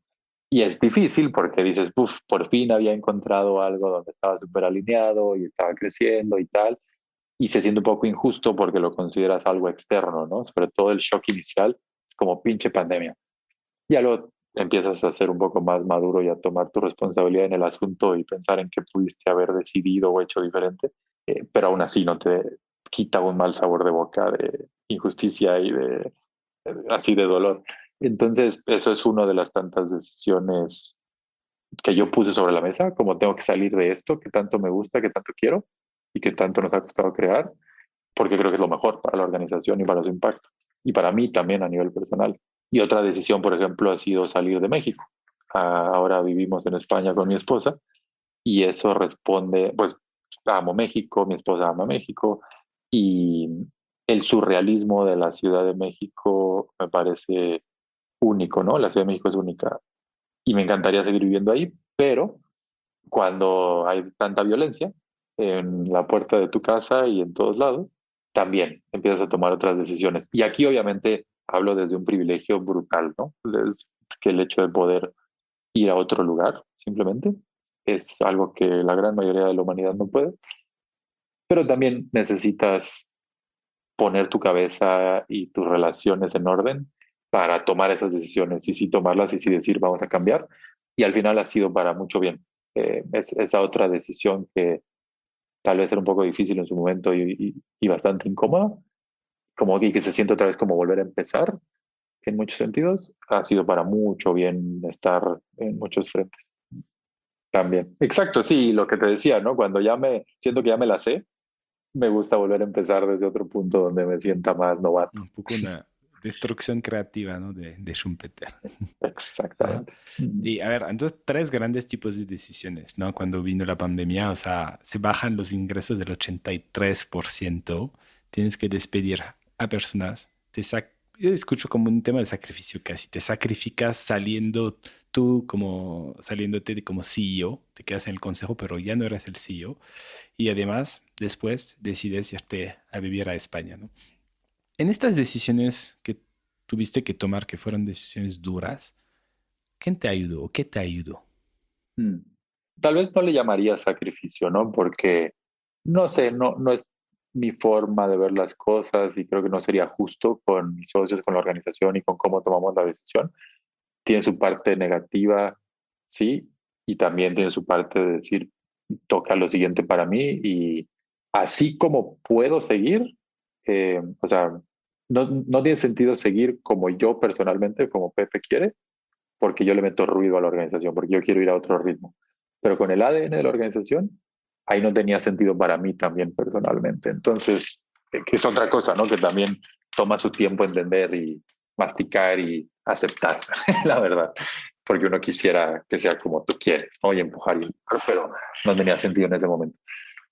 Y es difícil porque dices, uff, por fin había encontrado algo donde estaba súper alineado y estaba creciendo y tal, y se siente un poco injusto porque lo consideras algo externo, ¿no? Sobre todo el shock inicial es como pinche pandemia. Ya lo empiezas a ser un poco más maduro y a tomar tu responsabilidad en el asunto y pensar en qué pudiste haber decidido o hecho diferente, pero aún así no te quita un mal sabor de boca de injusticia y de así de dolor. Entonces, eso es una de las tantas decisiones que yo puse sobre la mesa, como tengo que salir de esto, que tanto me gusta, que tanto quiero y que tanto nos ha costado crear. porque creo que es lo mejor para la organización y para su impacto. Y para mí también a nivel personal. Y otra decisión, por ejemplo, ha sido salir de México. Ahora vivimos en España con mi esposa y eso responde, pues amo México, mi esposa ama México y el surrealismo de la Ciudad de México me parece único, ¿no? La Ciudad de México es única y me encantaría seguir viviendo ahí, pero cuando hay tanta violencia en la puerta de tu casa y en todos lados, también empiezas a tomar otras decisiones. Y aquí obviamente hablo desde un privilegio brutal, ¿no? Es que el hecho de poder ir a otro lugar, simplemente, es algo que la gran mayoría de la humanidad no puede, pero también necesitas poner tu cabeza y tus relaciones en orden para tomar esas decisiones y sí tomarlas y sí decir vamos a cambiar. Y al final ha sido para mucho bien. Esa otra decisión que tal vez era un poco difícil en su momento y bastante incómoda, como que se siente otra vez como volver a empezar en muchos sentidos, ha sido para mucho bien estar en muchos frentes también. Exacto, sí, lo que te decía, ¿no? Cuando siento que ya me la sé, me gusta volver a empezar desde otro punto donde me sienta más novato. Un poco una destrucción creativa, ¿no? De Schumpeter. Ajá. Exactamente. Mm. Y a ver, entonces tres grandes tipos de decisiones, ¿no? Cuando vino la pandemia, o sea, se bajan los ingresos del 83%, tienes que despedir a personas, yo escucho como un tema de sacrificio casi, te sacrificas saliendo tú como, saliéndote de como CEO, te quedas en el consejo, pero ya no eres el CEO, y además después decides irte a vivir a España, ¿no? En estas decisiones que tuviste que tomar, que fueron decisiones duras, ¿quién te ayudó o qué te ayudó? Mm. Tal vez no le llamaría sacrificio, ¿no? Porque, no sé, no es mi forma de ver las cosas y creo que no sería justo con mis socios, con la organización y con cómo tomamos la decisión. Tiene su parte negativa, sí, y también tiene su parte de decir, toca lo siguiente para mí y así como puedo seguir, o sea, no tiene sentido seguir como yo personalmente, como Pepe quiere, porque yo le meto ruido a la organización, porque yo quiero ir a otro ritmo. Pero con el ADN de la organización, ahí no tenía sentido para mí también personalmente. Entonces, que es otra cosa, ¿no? Que también toma su tiempo entender y masticar y aceptar, la verdad, porque uno quisiera que sea como tú quieres, ¿no? Y empujar, pero no tenía sentido en ese momento.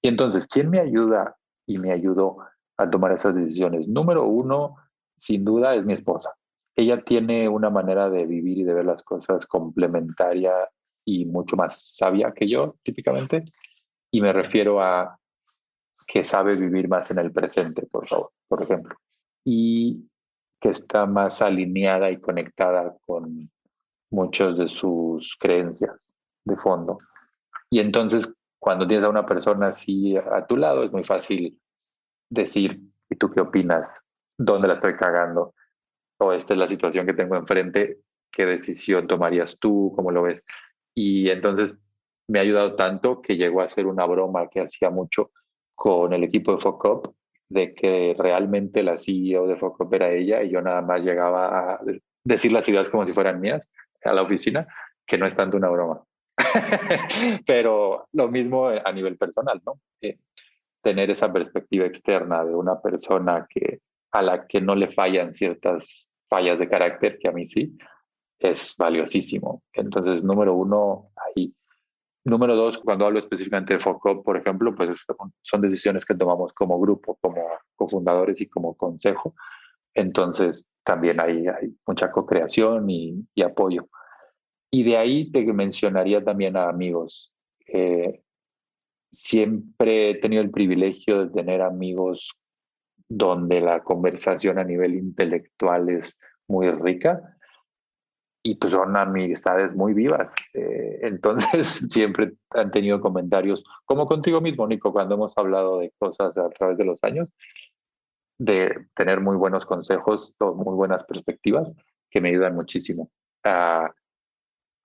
Y entonces, ¿quién me ayuda y me ayudó a tomar esas decisiones? Número uno, sin duda, es mi esposa. Ella tiene una manera de vivir y de ver las cosas complementaria y mucho más sabia que yo, típicamente. Y me refiero a que sabe vivir más en el presente, por favor, por ejemplo. Y que está más alineada y conectada con muchas de sus creencias de fondo. Y entonces, cuando tienes a una persona así a tu lado, es muy fácil decir, ¿y tú qué opinas? ¿Dónde la estoy cagando? O esta es la situación que tengo enfrente, ¿qué decisión tomarías tú? ¿Cómo lo ves? Y entonces me ha ayudado tanto que llegó a ser una broma que hacía mucho con el equipo de Focop, de que realmente la CEO de Focop era ella y yo nada más llegaba a decir las ideas como si fueran mías a la oficina, que no es tanto una broma. Pero lo mismo a nivel personal, ¿no? Tener esa perspectiva externa de una persona a la que no le fallan ciertas fallas de carácter, que a mí sí, es valiosísimo. Entonces, número uno, ahí. Número dos, cuando hablo específicamente de FOCOP, por ejemplo, pues son decisiones que tomamos como grupo, como cofundadores y como consejo. Entonces, también hay mucha co-creación y apoyo. Y de ahí te mencionaría también a amigos. Siempre he tenido el privilegio de tener amigos donde la conversación a nivel intelectual es muy rica y pues son amistades muy vivas. Entonces siempre han tenido comentarios, como contigo mismo, Nico, cuando hemos hablado de cosas a través de los años, de tener muy buenos consejos o muy buenas perspectivas que me ayudan muchísimo a,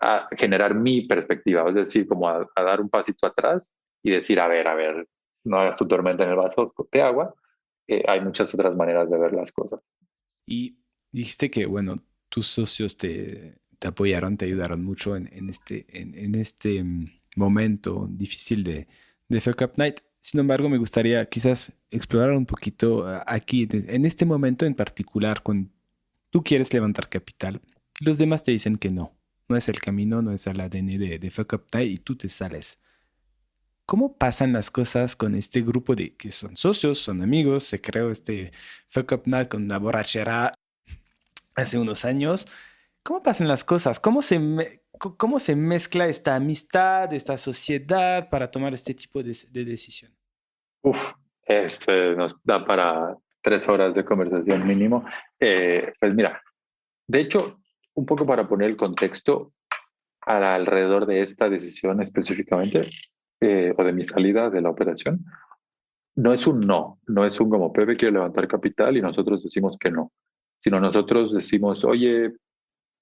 a generar mi perspectiva, es decir, como a dar un pasito atrás y decir, a ver, no hagas tu tormenta en el vaso de agua, hay muchas otras maneras de ver las cosas. Y dijiste que, bueno, tus socios te apoyaron, te ayudaron mucho en este momento difícil de Fuck Up Night. Sin embargo, me gustaría quizás explorar un poquito aquí, en este momento en particular, cuando tú quieres levantar capital, los demás te dicen que no, no es el camino, no es el ADN de Fuck Up Night y tú te sales. ¿Cómo pasan las cosas con este grupo de que son socios, son amigos? Se creó este Fuck Up Night con una borrachera hace unos años. ¿Cómo pasan las cosas? ¿Cómo se mezcla esta amistad, esta sociedad para tomar este tipo de decisión? Uf, este nos da para 3 horas de conversación mínimo. Pues mira, de hecho, un poco para poner el contexto alrededor de esta decisión específicamente, o de mi salida de la operación, no es un no, no es un como Pepe quiere levantar capital y nosotros decimos que no, sino nosotros decimos, oye,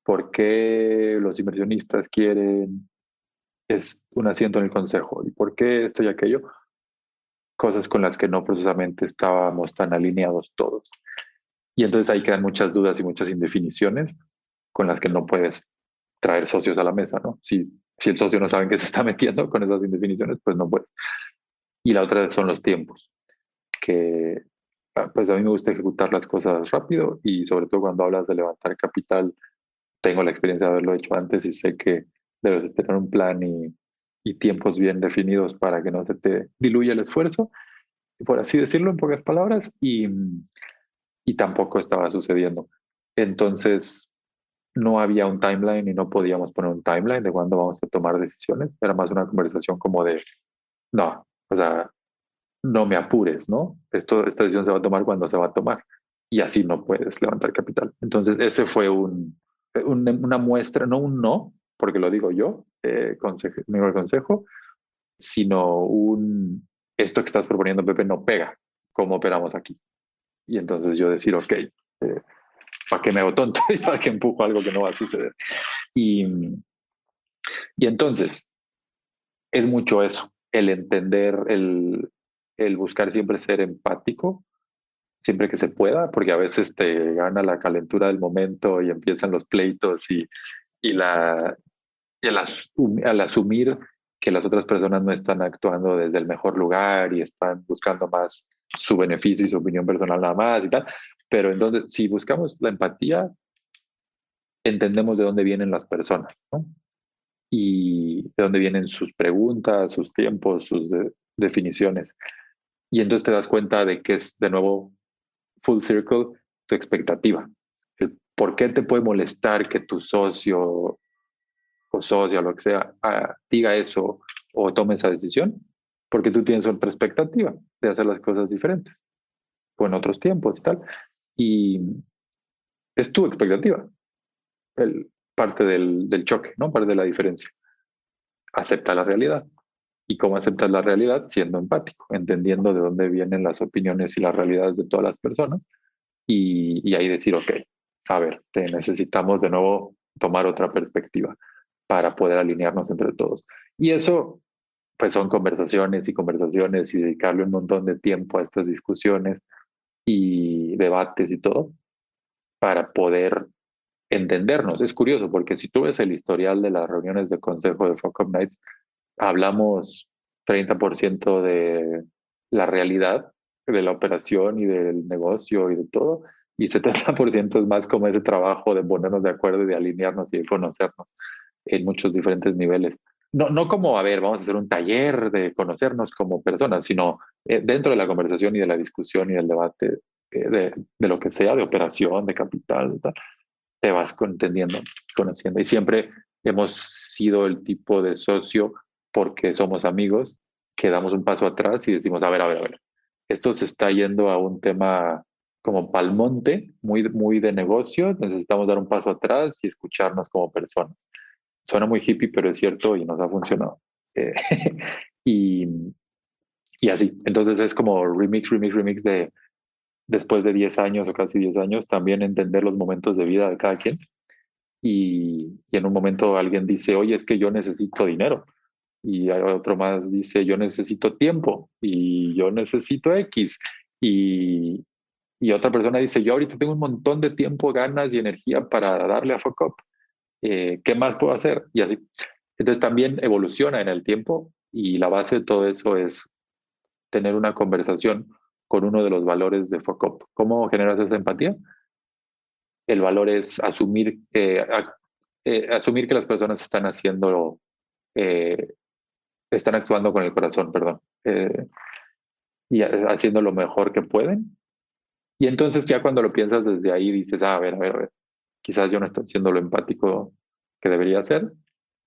¿por qué los inversionistas quieren un asiento en el consejo? ¿Y por qué esto y aquello? Cosas con las que no precisamente estábamos tan alineados todos. Y entonces ahí quedan muchas dudas y muchas indefiniciones con las que no puedes traer socios a la mesa, ¿no? Si el socio no sabe en qué se está metiendo con esas indefiniciones, pues no puedes. Y la otra son los tiempos, que pues a mí me gusta ejecutar las cosas rápido y sobre todo cuando hablas de levantar capital, tengo la experiencia de haberlo hecho antes y sé que debes de tener un plan y tiempos bien definidos para que no se te diluya el esfuerzo, por así decirlo en pocas palabras, y tampoco estaba sucediendo. Entonces, no había un timeline y no podíamos poner un timeline de cuándo vamos a tomar decisiones. Era más una conversación como de, no, o sea, no me apures, ¿no? Esta decisión se va a tomar cuando se va a tomar y así no puedes levantar capital. Entonces, ese fue una muestra, no un no, porque lo digo yo, mi consejo, sino esto que estás proponiendo, Pepe, no pega. ¿Cómo operamos aquí? Y entonces yo decir, ok, ¿para qué me hago tonto y para qué empujo algo que no va a suceder? Y, y entonces, es mucho eso, el entender, el buscar siempre ser empático, siempre que se pueda, porque a veces te gana la calentura del momento y empiezan los pleitos y, la, y al asumir que las otras personas no están actuando desde el mejor lugar y están buscando más su beneficio y su opinión personal nada más y tal. Pero entonces, si buscamos la empatía, entendemos de dónde vienen las personas, ¿no? Y de dónde vienen sus preguntas, sus tiempos, sus definiciones. Y entonces te das cuenta de que es, de nuevo, full circle, tu expectativa. El por qué te puede molestar que tu socio o socia, lo que sea, diga eso o tome esa decisión, porque tú tienes otra expectativa de hacer las cosas diferentes o en otros tiempos y tal. Y es tu expectativa, parte del choque, ¿no? Parte de la diferencia. Acepta la realidad. ¿Y cómo aceptas la realidad? Siendo empático, entendiendo de dónde vienen las opiniones y las realidades de todas las personas y ahí decir, ok, a ver, necesitamos de nuevo tomar otra perspectiva para poder alinearnos entre todos. Y eso, pues son conversaciones y conversaciones y dedicarle un montón de tiempo a estas discusiones y debates y todo para poder entendernos. Es curioso porque si tú ves el historial de las reuniones de consejo de Fuck Up Nights, hablamos 30% de la realidad, de la operación y del negocio y de todo, y 70% es más como ese trabajo de ponernos de acuerdo y de alinearnos y de conocernos en muchos diferentes niveles. No, no como, a ver, vamos a hacer un taller de conocernos como personas, sino dentro de la conversación y de la discusión y del debate de lo que sea, de operación, de capital, tal, te vas entendiendo, conociendo. Y siempre hemos sido el tipo de socio porque somos amigos, que damos un paso atrás y decimos, a ver, esto se está yendo a un tema como palmonte, muy, muy de negocio, necesitamos dar un paso atrás y escucharnos como personas. Suena muy hippie, pero es cierto y nos ha funcionado. Eh, y, y así, entonces es como remix de después de 10 años o casi 10 años, también entender los momentos de vida de cada quien. Y en un momento alguien dice, oye, es que yo necesito dinero. Y hay otro más dice, yo necesito tiempo y yo necesito X. Y, y otra persona dice, yo ahorita tengo un montón de tiempo, ganas y energía para darle a Focop. ¿Qué más puedo hacer? Y así. Entonces también evoluciona en el tiempo y la base de todo eso es tener una conversación con uno de los valores de FOCOP. ¿Cómo generas esa empatía? El valor es asumir que las personas eh, están actuando con el corazón, perdón, y haciendo lo mejor que pueden. Y entonces ya cuando lo piensas desde ahí dices, a ver, quizás yo no estoy siendo lo empático que debería ser,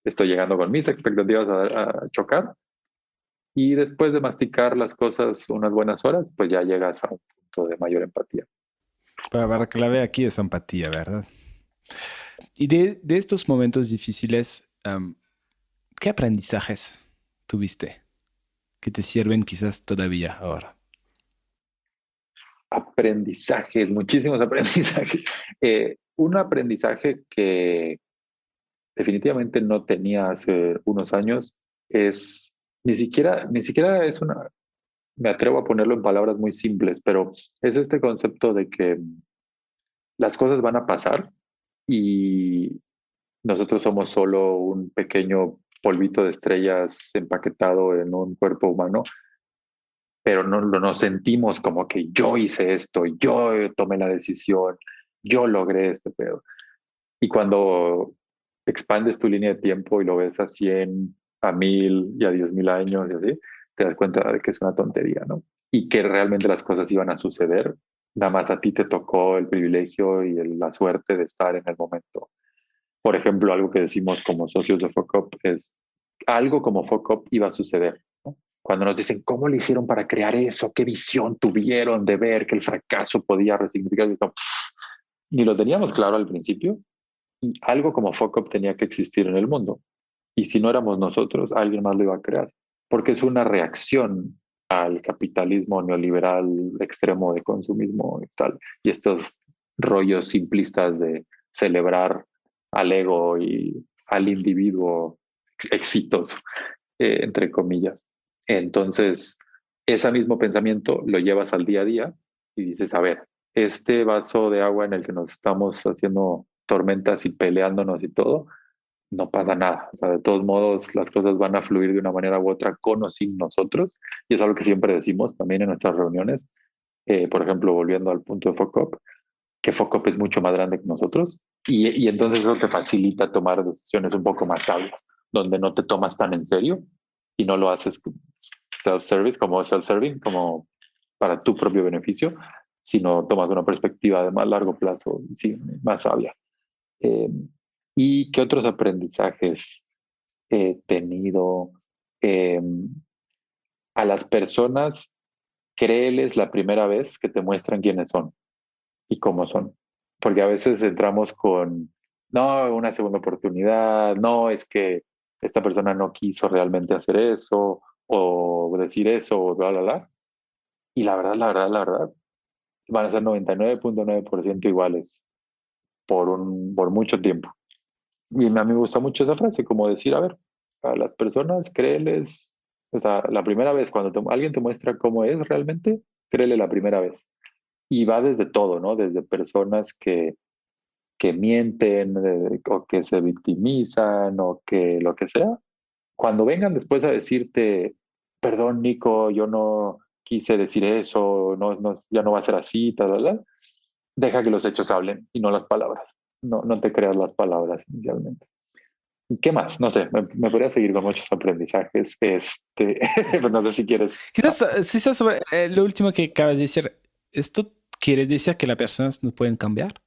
estoy llegando con mis expectativas a chocar, y después de masticar las cosas unas buenas horas, pues ya llegas a un punto de mayor empatía. Para la clave aquí es empatía, ¿verdad? Y de estos momentos difíciles, ¿qué aprendizajes tuviste que te sirven quizás todavía ahora? Aprendizajes, muchísimos aprendizajes. Un aprendizaje que definitivamente no tenía hace unos años es, ni siquiera es una, me atrevo a ponerlo en palabras muy simples, pero es este concepto de que las cosas van a pasar y nosotros somos solo un pequeño polvito de estrellas empaquetado en un cuerpo humano, pero no sentimos como que yo hice esto, yo tomé la decisión, yo logré este pedo. Y cuando expandes tu línea de tiempo y lo ves a 100, a 1000 y a 10.000 años y así, te das cuenta de que es una tontería, ¿no? Y que realmente las cosas iban a suceder. Nada más a ti te tocó el privilegio y la suerte de estar en el momento. Por ejemplo, algo que decimos como socios de FOCUP es algo como FOCUP iba a suceder, ¿no? Cuando nos dicen, ¿cómo le hicieron para crear eso? ¿Qué visión tuvieron de ver que el fracaso podía resignificar esto? Ni lo teníamos claro al principio, y algo como FOCUP tenía que existir en el mundo. Y si no éramos nosotros, alguien más lo iba a crear, porque es una reacción al capitalismo neoliberal extremo de consumismo y tal, y estos rollos simplistas de celebrar al ego y al individuo exitoso, entre comillas. Entonces, ese mismo pensamiento lo llevas al día a día y dices, a ver, este vaso de agua en el que nos estamos haciendo tormentas y peleándonos y todo, no pasa nada. O sea, de todos modos, las cosas van a fluir de una manera u otra con o sin nosotros. Y es algo que siempre decimos también en nuestras reuniones. Por ejemplo, volviendo al punto de FOCUP, que FOCUP es mucho más grande que nosotros. Y entonces eso te facilita tomar decisiones un poco más sabias, donde no te tomas tan en serio y no lo haces self-serving, como para tu propio beneficio, sino tomas una perspectiva de más largo plazo, sí, más sabia. Eh, ¿Y qué otros aprendizajes he tenido? Eh, a las personas, créeles la primera vez que te muestran quiénes son y cómo son. Porque a veces entramos con, no, una segunda oportunidad, no, es que esta persona no quiso realmente hacer eso o decir eso o bla, bla, bla. Y la verdad, van a ser 99.9% iguales por mucho tiempo. Y a mí me gusta mucho esa frase, como decir, a ver, a las personas, créeles, o sea, la primera vez, cuando alguien te muestra cómo es realmente, créele la primera vez. Y va desde todo, ¿no? Desde personas que mienten o que se victimizan o que lo que sea. Cuando vengan después a decirte, perdón, Nico, yo no quise decir eso, ya no va a ser así, tal, tal, tal, deja que los hechos hablen y no las palabras. No te creas las palabras inicialmente. ¿Y qué más? No sé, me podría seguir con muchos aprendizajes. Pero no sé si quieres. Quizás, si sabes sobre lo último que acabas de decir, ¿esto quiere decir que las personas no pueden cambiar?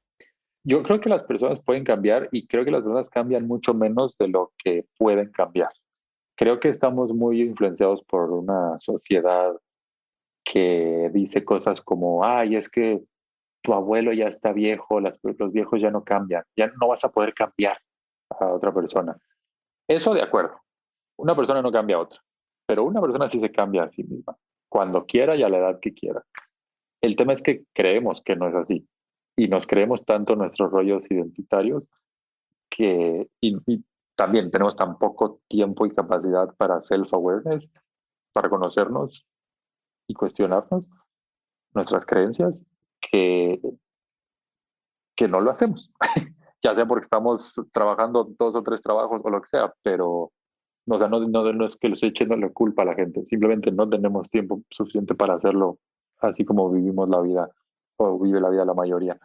Yo creo que las personas pueden cambiar y creo que las personas cambian mucho menos de lo que pueden cambiar. Creo que estamos muy influenciados por una sociedad que dice cosas como, ay, es que tu abuelo ya está viejo, los viejos ya no cambian, ya no vas a poder cambiar a otra persona. Eso de acuerdo, una persona no cambia a otra, pero una persona sí se cambia a sí misma, cuando quiera y a la edad que quiera. El tema es que creemos que no es así y nos creemos tanto nuestros rollos identitarios y también tenemos tan poco tiempo y capacidad para self-awareness, para conocernos y cuestionarnos nuestras creencias, que, que no lo hacemos, ya sea porque estamos trabajando 2 o 3 trabajos o lo que sea, pero O sea, no es que le estoy echando la culpa a la gente, simplemente no tenemos tiempo suficiente para hacerlo así como vivimos la vida o vive la vida la mayoría.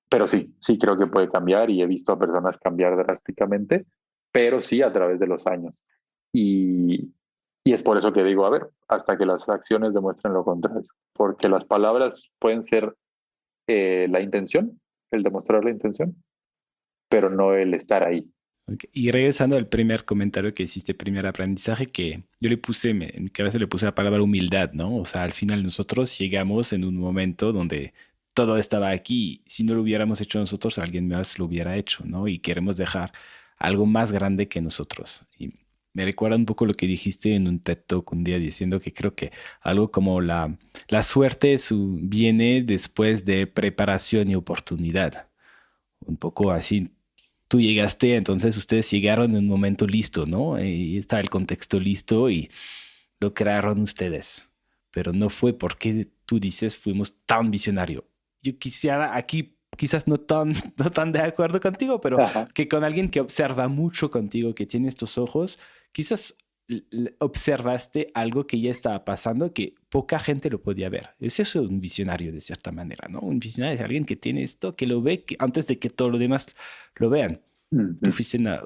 Pero sí, sí creo que puede cambiar y he visto a personas cambiar drásticamente, pero sí a través de los años. Y, y es por eso que digo, a ver, hasta que las acciones demuestren lo contrario, porque las palabras pueden ser la intención, el demostrar la intención, pero no el estar ahí. Ok. Y regresando al primer comentario que hiciste, primer aprendizaje, que yo le puse, en mi cabeza le puse la palabra humildad, ¿no? O sea, al final nosotros llegamos en un momento donde todo estaba aquí. Si no lo hubiéramos hecho nosotros, alguien más lo hubiera hecho, ¿no? Y queremos dejar algo más grande que nosotros. Y me recuerda un poco lo que dijiste en un TED Talk un día diciendo que creo que algo como la suerte viene después de preparación y oportunidad. Un poco así tú llegaste, entonces ustedes llegaron en un momento listo, ¿no? Y estaba el contexto listo y lo crearon ustedes. Pero no fue porque tú dices fuimos tan visionario. Yo quisiera aquí, quizás no tan, no tan de acuerdo contigo, pero Ajá. que con alguien que observa mucho contigo, que tiene estos ojos, quizás observaste algo que ya estaba pasando que poca gente lo podía ver. Es eso un visionario de cierta manera, ¿no? Un visionario es alguien que tiene esto, que lo ve antes de que todo lo demás lo vean. Ujú.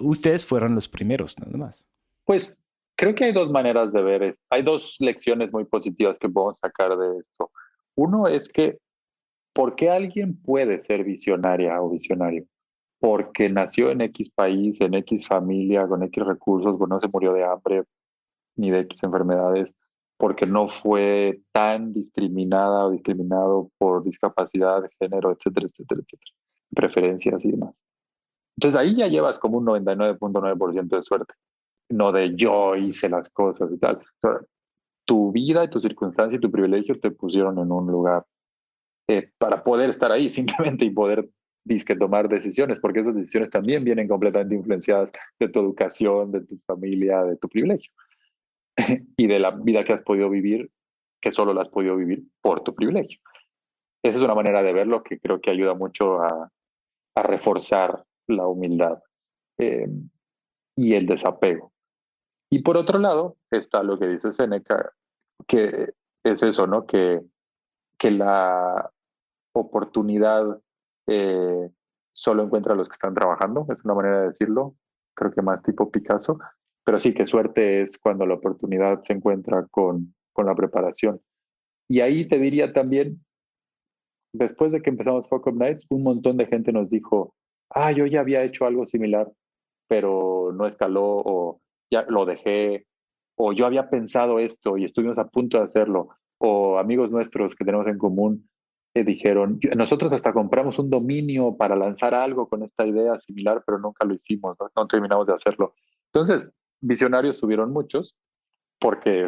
Ustedes fueron los primeros, nada más. Pues creo que hay dos maneras de ver esto. Hay dos lecciones muy positivas que podemos sacar de esto. Uno es que, ¿por qué alguien puede ser visionaria o visionario? Porque nació en X país, en X familia, con X recursos, pues no se murió de hambre ni de X enfermedades, porque no fue tan discriminada o discriminado por discapacidad, género, etcétera, etcétera, etcétera, preferencias y demás. Entonces ahí ya llevas como un 99.9% de suerte, no de yo hice las cosas y tal. O sea, tu vida y tu circunstancia y tu privilegio te pusieron en un lugar para poder estar ahí simplemente y poder disque tomar decisiones, porque esas decisiones también vienen completamente influenciadas de tu educación, de tu familia, de tu privilegio y de la vida que has podido vivir, que solo la has podido vivir por tu privilegio. Esa es una manera de verlo que creo que ayuda mucho a reforzar la humildad eh, y el desapego. Y por otro lado está lo que dice Seneca, que es eso, ¿no? Que la oportunidad solo encuentra a los que están trabajando, es una manera de decirlo, creo que más tipo Picasso, pero sí que suerte es cuando la oportunidad se encuentra con la preparación. Y ahí te diría también, después de que empezamos Fuck Up Nights, un montón de gente nos dijo, ah, yo ya había hecho algo similar, pero no escaló o ya lo dejé, o yo había pensado esto y estuvimos a punto de hacerlo, o amigos nuestros que tenemos en común dijeron, nosotros hasta compramos un dominio para lanzar algo con esta idea similar, pero nunca lo hicimos, no terminamos de hacerlo. Entonces, visionarios tuvieron muchos porque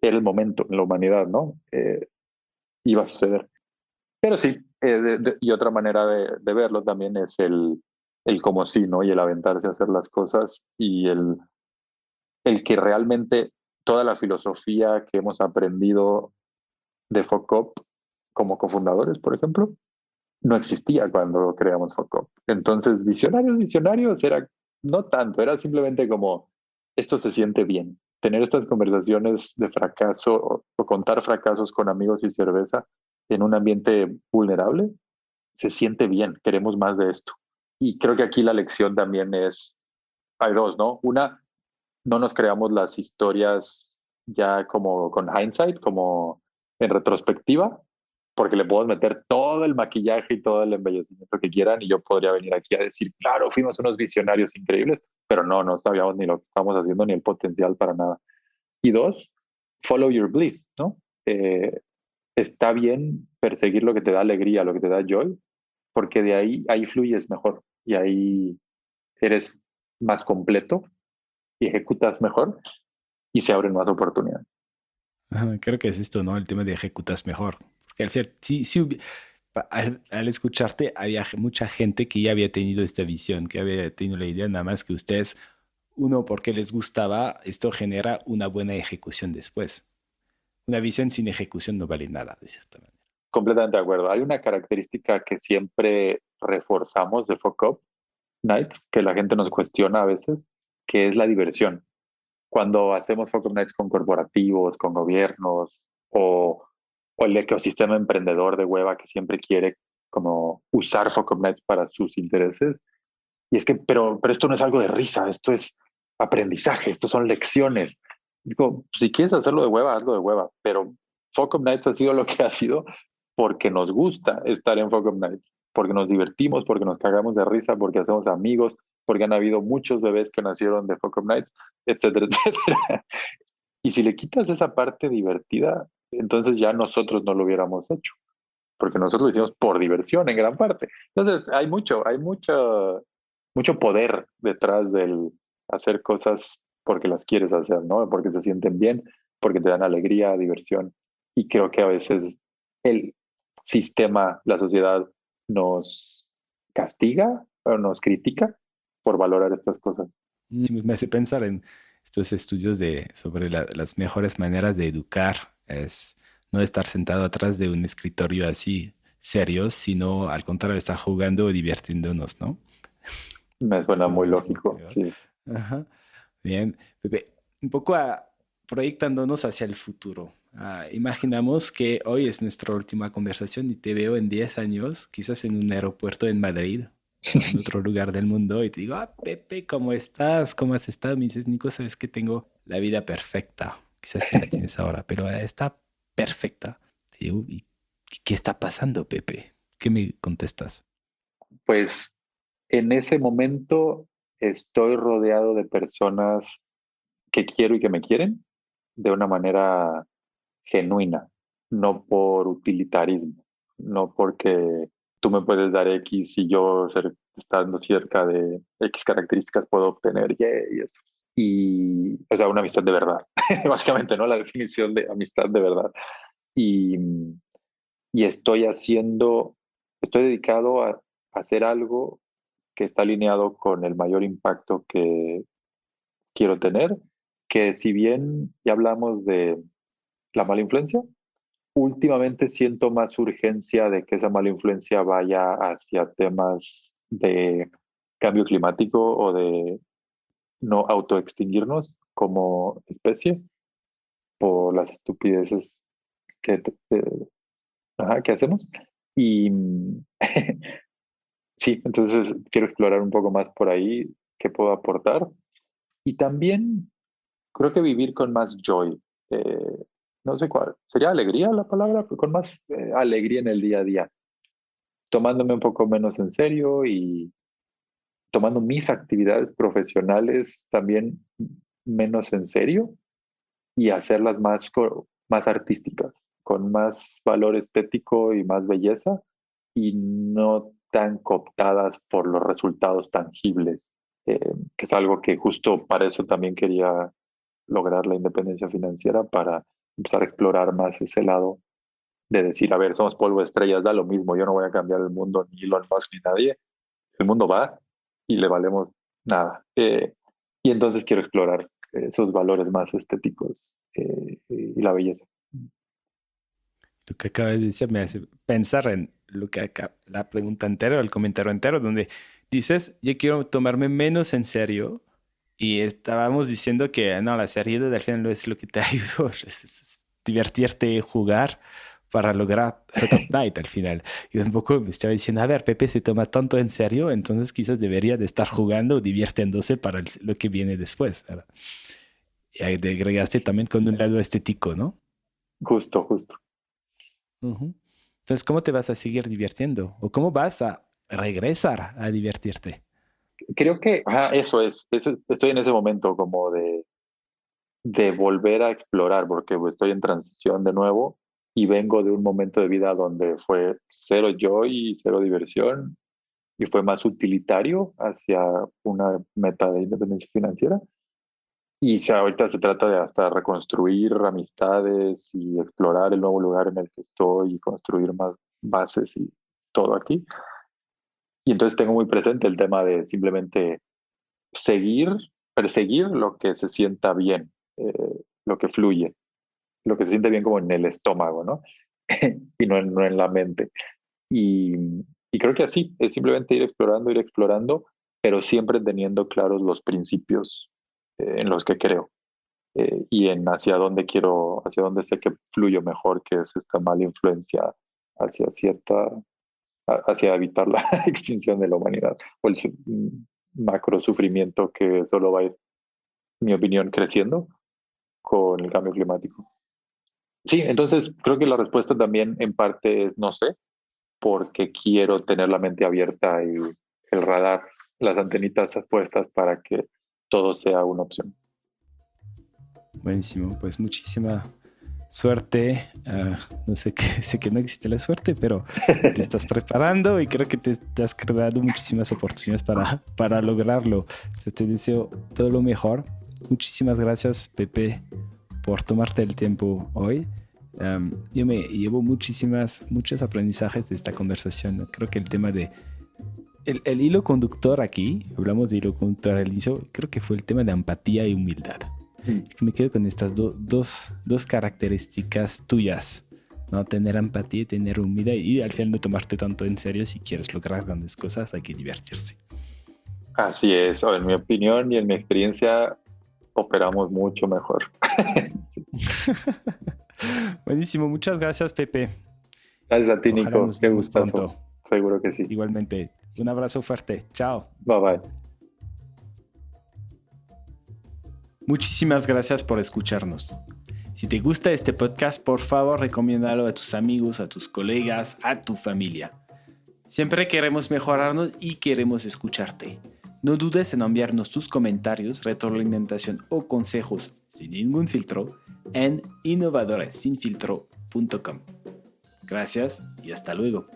era el momento en la humanidad, ¿no? Iba a suceder. Pero sí, y otra manera de verlo también es el como sí, ¿no? Y el aventarse a hacer las cosas y el que realmente toda la filosofía que hemos aprendido de FOCOP como cofundadores, por ejemplo, no existía cuando creamos FOCOP. Entonces, visionarios era no tanto, era simplemente como esto se siente bien. Tener estas conversaciones de fracaso o contar fracasos con amigos y cerveza en un ambiente vulnerable, se siente bien, queremos más de esto. Y creo que aquí la lección también es, hay dos, ¿no? Una, no nos creamos las historias ya como con hindsight, como en retrospectiva, porque le podemos meter todo el maquillaje y todo el embellecimiento que quieran y yo podría venir aquí a decir, claro, fuimos unos visionarios increíbles, pero no sabíamos ni lo que estábamos haciendo ni el potencial para nada. Y dos, follow your bliss, ¿no? Está bien perseguir lo que te da alegría, lo que te da joy, porque de ahí fluyes mejor y ahí eres más completo y ejecutas mejor y se abren más oportunidades. Ajá, creo que es esto, ¿no? El tema de ejecutas mejor. Porque al final, sí, sí, al escucharte, había mucha gente que ya había tenido esta visión, que había tenido la idea, nada más que ustedes, uno, porque les gustaba, esto genera una buena ejecución después. Una visión sin ejecución no vale nada, de cierta manera. Completamente de acuerdo. Hay una característica que siempre reforzamos de Fuck Up Nights, que la gente nos cuestiona a veces, que es la diversión. cuando hacemos Focus Nights con corporativos, con gobiernos o el ecosistema emprendedor de Hueva que siempre quiere como usar Focus Nights para sus intereses. Y es que, pero esto no es algo de risa, esto es aprendizaje, esto son lecciones. Digo, si quieres hacerlo de hueva, hazlo de hueva, pero Focus Nights ha sido lo que ha sido porque nos gusta estar en Focus Nights, porque nos divertimos, porque nos cagamos de risa, porque hacemos amigos, porque han habido muchos bebés que nacieron de Focus Nights, etcétera, etcétera. Y si le quitas esa parte divertida, entonces ya nosotros no lo hubiéramos hecho, porque nosotros lo hicimos por diversión en gran parte. Entonces mucho poder detrás del hacer cosas porque las quieres hacer, ¿no? Porque se sienten bien, porque te dan alegría, diversión. Y creo que a veces el sistema, la sociedad nos castiga o nos critica por valorar estas cosas. Me hace pensar en estos estudios sobre las mejores maneras de educar. Es no estar sentado atrás de un escritorio así serio, sino al contrario, estar jugando o divirtiéndonos, ¿no? Me suena Lo muy mismo, lógico, creo. sí. Ajá. Bien, Pepe, un poco proyectándonos hacia el futuro. Imaginamos que hoy es nuestra última conversación y te veo en 10 años, quizás en un aeropuerto en Madrid o en otro lugar del mundo y te digo, Pepe, ¿cómo estás? ¿Cómo has estado? Me dices, Nico, sabes que tengo la vida perfecta. Quizás sí la tienes ahora, pero está perfecta. Te digo, ¿y qué está pasando, Pepe? ¿Qué me contestas? Pues en ese momento estoy rodeado de personas que quiero y que me quieren de una manera genuina, no por utilitarismo, no porque tú me puedes dar X y yo estando cerca de X características puedo obtener Y y esto. Y, o sea, una amistad de verdad, básicamente, ¿no? La definición de amistad de verdad. Y, y estoy dedicado a hacer algo que está alineado con el mayor impacto que quiero tener, que si bien ya hablamos de la mala influencia, últimamente siento más urgencia de que esa mala influencia vaya hacia temas de cambio climático o de no autoextinguirnos como especie por las estupideces que, que hacemos. Y sí, entonces quiero explorar un poco más por ahí qué puedo aportar. Y también creo que vivir con más joy. No sé cuál, ¿sería alegría la palabra? Con más alegría en el día a día, tomándome un poco menos en serio y tomando mis actividades profesionales también menos en serio y hacerlas más artísticas, con más valor estético y más belleza y no tan cooptadas por los resultados tangibles, que es algo que justo para eso también quería lograr la independencia financiera, para empezar a explorar más ese lado de decir, a ver, somos polvo de estrellas, da lo mismo, yo no voy a cambiar el mundo, ni Elon Musk, ni nadie, el mundo va y le valemos nada. Y entonces quiero explorar esos valores más estéticos y la belleza. Lo que acabas de decir me hace pensar en lo que la pregunta entera, el comentario entero, donde dices, yo quiero tomarme menos en serio y estábamos diciendo que no, la seriedad al final no es lo que te ayudó, es divertirte, jugar para lograr Fuck Up Night al final. Y un poco me estaba diciendo, a ver, Pepe se toma tanto en serio, entonces quizás debería de estar jugando o divirtiéndose para lo que viene después, ¿verdad? Y ahí te agregaste también con un lado estético, ¿no? Justo, justo. Ujú. Entonces, ¿cómo te vas a seguir divirtiendo? ¿O cómo vas a regresar a divertirte? Creo que estoy en ese momento como de volver a explorar, porque pues, estoy en transición de nuevo y vengo de un momento de vida donde fue cero joy y cero diversión y fue más utilitario hacia una meta de independencia financiera. Y ahorita se trata de hasta reconstruir amistades y explorar el nuevo lugar en el que estoy y construir más bases y todo aquí. Y entonces tengo muy presente el tema de simplemente seguir, perseguir lo que se sienta bien, lo que fluye, lo que se siente bien como en el estómago, ¿no? Y no en la mente. Y, y creo que así, es simplemente ir explorando, pero siempre teniendo claros los principios en los que creo. y en hacia dónde sé que fluyo mejor, que es esta mala influencia hacia hacia evitar la extinción de la humanidad o el macro sufrimiento que solo va a ir, en mi opinión, creciendo con el cambio climático. Sí, entonces creo que la respuesta también en parte es no sé, porque quiero tener la mente abierta y el radar, las antenitas puestas para que todo sea una opción. Buenísimo, pues muchísima suerte. No sé, sé que no existe la suerte, pero te estás preparando y creo que te has creado muchísimas oportunidades para lograrlo. Entonces, te deseo todo lo mejor. Muchísimas gracias, Pepe, por tomarte el tiempo hoy. Yo me llevo muchos aprendizajes de esta conversación. Creo que el tema de el hilo conductor aquí, hablamos de hilo conductor al inicio, creo que fue el tema de empatía y humildad. Me quedo con estas dos características tuyas, ¿no? Tener empatía y tener humildad, y al final no tomarte tanto en serio. Si quieres lograr grandes cosas, hay que divertirse. Así es, o en mi opinión y en mi experiencia, operamos mucho mejor. Buenísimo, muchas gracias, Pepe. Gracias a ti, Ojalá Nico. nos Qué vemos gustazo. pronto. Seguro que sí. Igualmente, un abrazo fuerte. Chao. Bye bye. Muchísimas gracias por escucharnos. Si te gusta este podcast, por favor, recomiéndalo a tus amigos, a tus colegas, a tu familia. Siempre queremos mejorarnos y queremos escucharte. No dudes en enviarnos tus comentarios, retroalimentación o consejos sin ningún filtro en innovadoresinfiltro.com. Gracias y hasta luego.